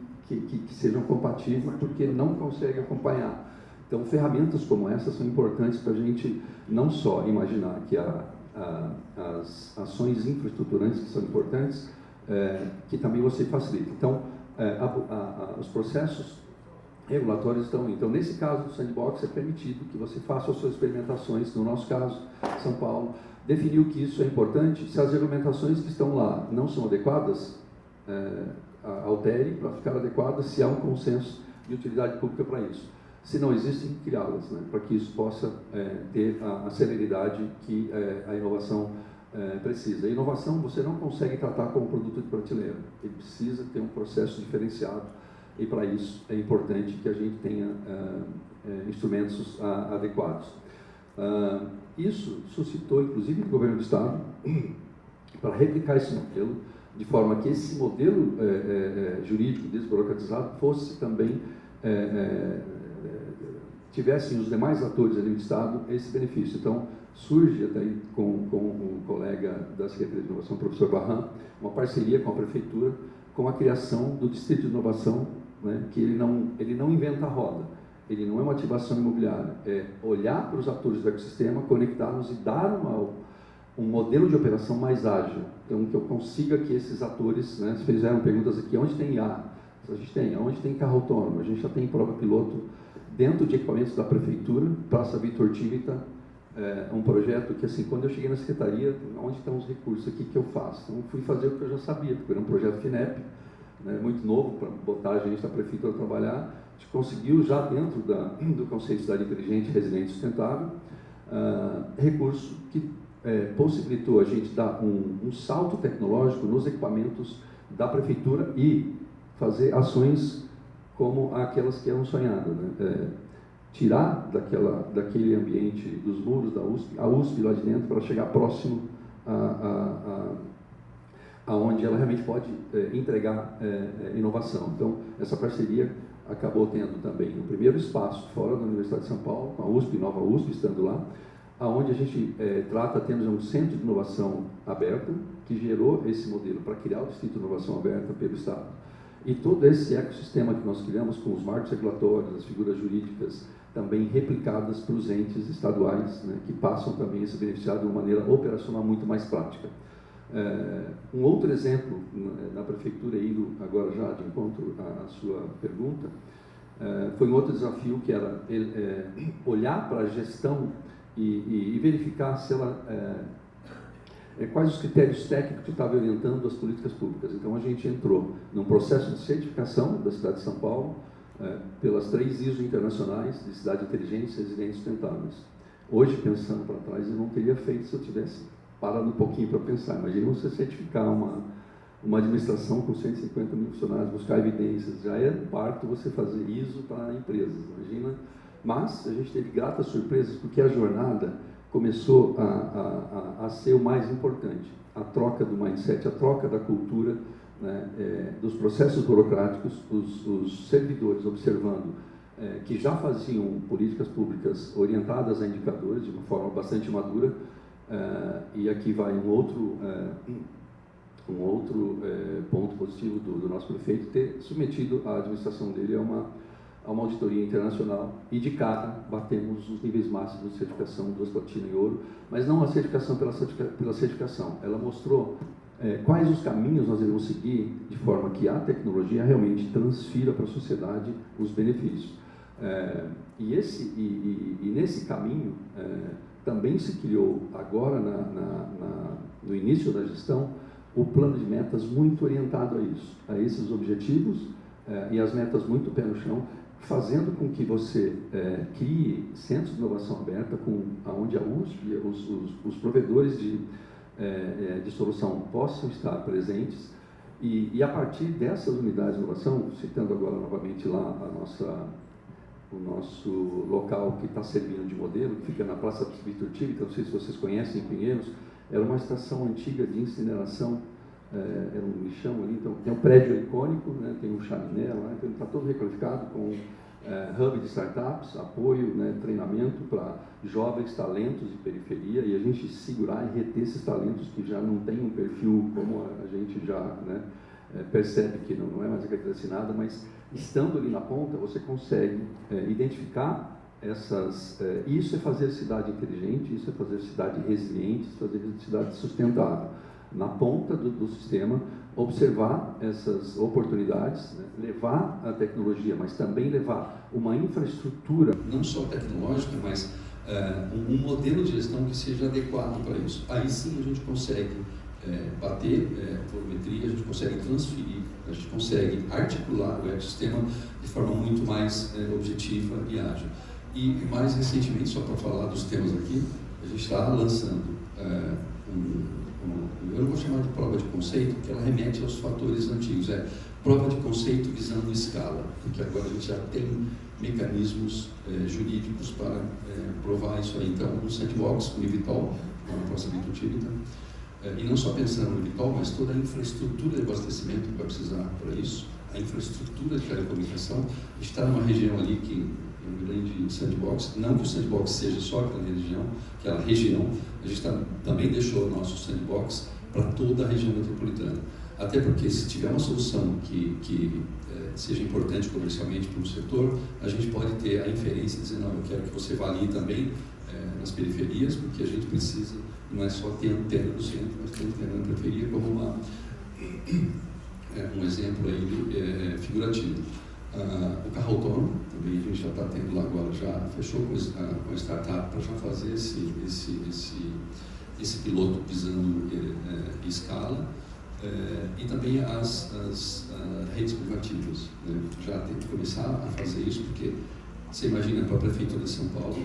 sejam compatíveis porque não consegue acompanhar. Então, ferramentas como essa são importantes para a gente não só imaginar que as ações infraestruturantes que são importantes, que também você facilita. Então, os processos regulatórios estão aí. Então, nesse caso do sandbox, é permitido que você faça as suas experimentações, no nosso caso, São Paulo, definiu que isso é importante. Se as regulamentações que estão lá não são adequadas, altere para ficar adequadas se há um consenso de utilidade pública para isso. Se não existem, criá-las, né, para que isso possa ter a celeridade que a inovação precisa. A inovação você não consegue tratar como produto de prateleira, ele precisa ter um processo diferenciado e para isso é importante que a gente tenha instrumentos adequados. Isso suscitou, inclusive, o governo do Estado para replicar esse modelo, de forma que esse modelo jurídico desburocratizado fosse também tivessem os demais atores ali do Estado esse benefício. Então, surge até com o colega da Secretaria de Inovação, o professor Barran, uma parceria com a Prefeitura, com a criação do Distrito de Inovação, né, que ele não inventa a roda, ele não é uma ativação imobiliária, é olhar para os atores do ecossistema, conectá-los e dar um modelo de operação mais ágil. Então, que eu consiga que esses atores, né, se fizeram perguntas aqui, onde tem IA? A gente tem, onde tem carro autônomo? A gente já tem prova piloto dentro de equipamentos da Prefeitura, Praça Vitor Tivita, um projeto que, assim, quando eu cheguei na Secretaria, onde estão os recursos aqui que eu faço? Então, fui fazer o que eu já sabia, porque era um projeto FINEP, né, muito novo, para botar a gente da Prefeitura a trabalhar. A gente conseguiu, já dentro do conceito de cidade inteligente, resiliente e sustentável, recurso que possibilitou a gente dar um salto tecnológico nos equipamentos da Prefeitura e fazer ações como aquelas que eram sonhadas, né? Tirar daquele ambiente dos muros da USP, a USP lá de dentro, para chegar próximo aonde ela realmente pode entregar inovação. Então, essa parceria acabou tendo também o primeiro espaço fora da Universidade de São Paulo, com a USP, Nova USP, estando lá, aonde a gente temos um centro de inovação aberta, que gerou esse modelo para criar o Distrito de Inovação Aberta pelo Estado. E todo esse ecossistema que nós criamos, com os marcos regulatórios, as figuras jurídicas, também replicadas para os entes estaduais, né, que passam também a se beneficiar de uma maneira operacional muito mais prática. Um outro exemplo, na prefeitura, indo agora já de encontro à sua pergunta, foi um outro desafio, que era olhar para a gestão e verificar se ela, quais os critérios técnicos que estavam orientando as políticas públicas. Então, a gente entrou num processo de certificação da cidade de São Paulo, pelas 3 ISO internacionais de cidade inteligente e residências sustentáveis. Hoje, pensando para trás, eu não teria feito se eu tivesse parado um pouquinho para pensar. Imagina você certificar uma administração com 150 mil funcionários, buscar evidências. Já é parto você fazer ISO para empresas, imagina. Mas a gente teve gratas surpresas, porque a jornada começou a ser o mais importante. A troca do mindset, a troca da cultura, né, dos processos burocráticos, os servidores observando que já faziam políticas públicas orientadas a indicadores de uma forma bastante madura. E aqui vai um outro ponto positivo do nosso prefeito, ter submetido a administração dele a uma auditoria internacional, e de cara batemos os níveis máximos de certificação, 2 platina e ouro, mas não a certificação pela certificação. Ela mostrou quais os caminhos nós devemos seguir de forma que a tecnologia realmente transfira para a sociedade os benefícios. E nesse caminho também se criou agora no início da gestão o plano de metas muito orientado a isso, a esses objetivos, e as metas muito pé no chão, fazendo com que você crie centros de inovação aberta, onde a USP, os provedores de solução possam estar presentes, e a partir dessas unidades de inovação, citando agora novamente lá o nosso local que está servindo de modelo, que fica na Praça Vitor Tigre, então não sei se vocês conhecem, em Pinheiros, era uma estação antiga de incineração, era um lixão ali, então tem um prédio icônico, né, tem um chaminé lá, então está todo requalificado com hub de startups, apoio, né, treinamento para jovens talentos de periferia, e a gente segurar e reter esses talentos que já não têm um perfil como a gente já, né, percebe que não é mais carteira assinada, mas estando ali na ponta, você consegue identificar isso é fazer cidade inteligente, isso é fazer cidade resiliente, isso é fazer cidade sustentável. Na ponta do sistema, observar essas oportunidades, né, levar a tecnologia, mas também levar uma infraestrutura, não só tecnológica, mas um modelo de gestão que seja adequado para isso. Aí sim a gente consegue bater volumetria, a gente consegue transferir, a gente consegue articular o ecossistema de forma muito mais objetiva e ágil. E mais recentemente, só para falar dos temas aqui, a gente está lançando eu não vou chamar de prova de conceito, porque ela remete aos fatores antigos, prova de conceito visando escala, porque agora a gente já tem mecanismos jurídicos para provar isso aí. Então, um sandbox com o Vitol, na nossa Vitol, e não só pensando no Vitol, mas toda a infraestrutura de abastecimento que vai precisar para isso, a infraestrutura de telecomunicação. A gente está numa região ali que é um grande sandbox, não que o sandbox seja só aquela região, a gente também deixou o nosso sandbox para toda a região metropolitana. Até porque, se tiver uma solução que seja importante comercialmente para o setor, a gente pode ter a inferência e dizer, não, eu quero que você vá ali também nas periferias, porque a gente precisa, não é só ter antena no centro, mas ter antena na periferia como um exemplo aí figurativo. O carro autônomo, também a gente já está tendo lá agora, já fechou com a startup para já fazer esse piloto visando escala, e também as redes privativas, né? Já tem que começar a fazer isso, porque você imagina, para a Prefeitura de São Paulo,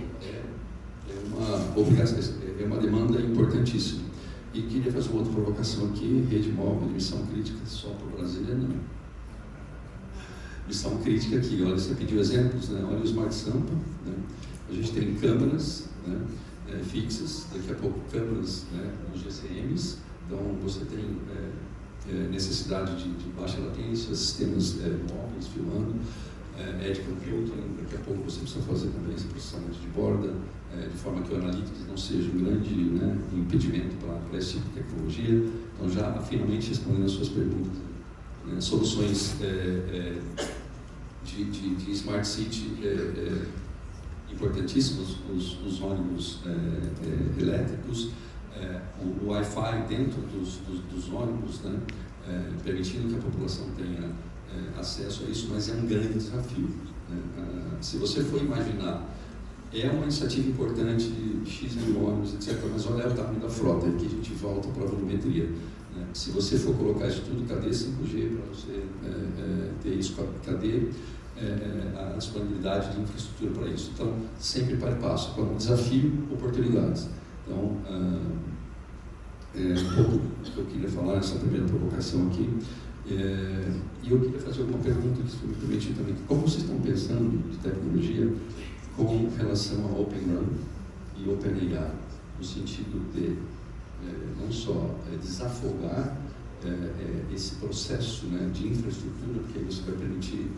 uma obrigação, é uma demanda importantíssima. E queria fazer uma outra provocação aqui: rede móvel de missão crítica só para o Brasília, não. Missão crítica aqui, olha, você pediu exemplos, né? Olha o Smart Sampa, né? A gente tem câmeras, né, fixas, daqui a pouco câmeras, né, nos GCMs, então você tem necessidade de baixa latência, sistemas móveis filmando, edge computing, daqui a pouco você precisa fazer também esse processamento de borda, de forma que o analytics não seja um grande impedimento para esse tipo de tecnologia. Então, já finalmente respondendo as suas perguntas, soluções de Smart City importantíssimos, os ônibus elétricos, o Wi-Fi dentro dos ônibus, né, permitindo que a população tenha acesso a isso, mas é um grande desafio. Né? Se você for imaginar, é uma iniciativa importante de X mil ônibus, etc., mas olha o tamanho da frota, aqui a gente volta para a volumetria. Né? Se você for colocar isso tudo, cadê 5G para você ter isso? Cadê a disponibilidade de infraestrutura para isso? Então, sempre para passo, com um desafio, oportunidades. Então, um pouco do que eu queria falar nessa primeira provocação aqui. E eu queria fazer alguma pergunta que se me permitir também. Como vocês estão pensando de tecnologia com relação a Open Run e Open AI, no sentido de não só desafogar esse processo, né, de infraestrutura, porque isso vai permitir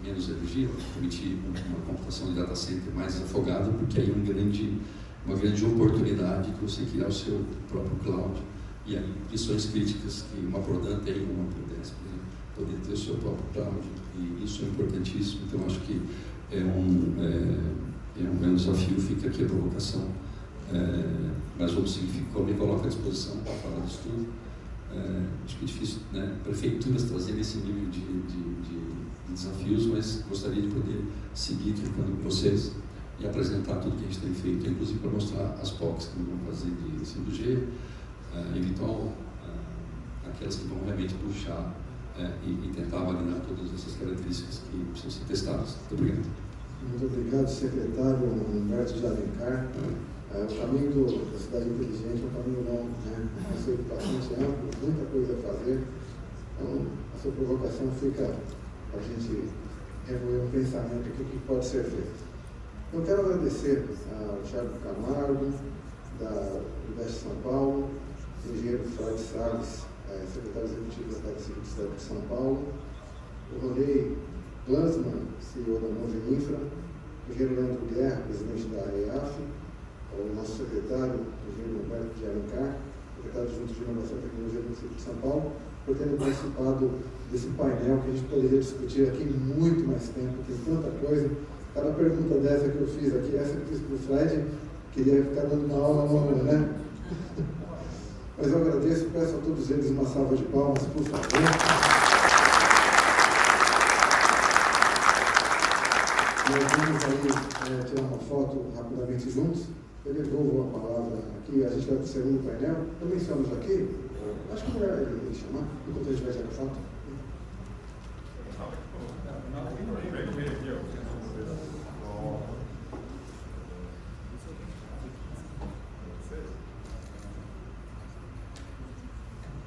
menos energia, vai permitir uma computação de data center mais desafogada, porque aí uma grande oportunidade de você criar o seu próprio cloud. E aí, missões críticas que uma Prodan tem, uma Prudence, poder ter o seu próprio cloud, e isso é importantíssimo. Então, acho que é um desafio, fica aqui a provocação, mas vamos seguir, me coloco à disposição para falar disso tudo. Acho que é difícil, né, prefeituras trazerem esse nível de desafios, mas gostaria de poder seguir trocando com vocês e apresentar tudo que a gente tem feito, inclusive para mostrar as POCs que vão fazer de 5G, eventual, aquelas que vão realmente puxar e tentar validar todas essas características que precisam ser testadas. Muito obrigado. Muito obrigado, secretário Humberto de Alencar. O caminho da cidade inteligente é um caminho longo, né? Um conceito bastante amplo, muita coisa a fazer. Então, a sua provocação fica para a gente remover um pensamento aqui, o que pode ser feito. Eu quero agradecer ao Thiago Camargo, da Invest São Paulo, o engenheiro Freud Salles, secretário executivo da Casa Civil do Estado de São Paulo, o Ronei Glansman, CEO da Monge Infra, o engenheiro Leandro Guerra, presidente da EAF, o nosso secretário, o engenheiro Humberto de Alencar, secretário junto de Inovação e Tecnologia do município de São Paulo, por terem participado desse painel que a gente poderia discutir aqui muito mais tempo, tem tanta coisa. Cada pergunta dessa que eu fiz aqui, essa que eu fiz para o Fred, queria ficar dando uma aula, né? Mas eu agradeço, peço a todos eles uma salva de palmas, por favor. Nós vamos aí tirar uma foto rapidamente juntos. Eu devolvo a palavra aqui, a gente vai para o segundo painel. Eu menciono já aqui, acho que é melhor ele chamar, enquanto a gente vai tirar a foto.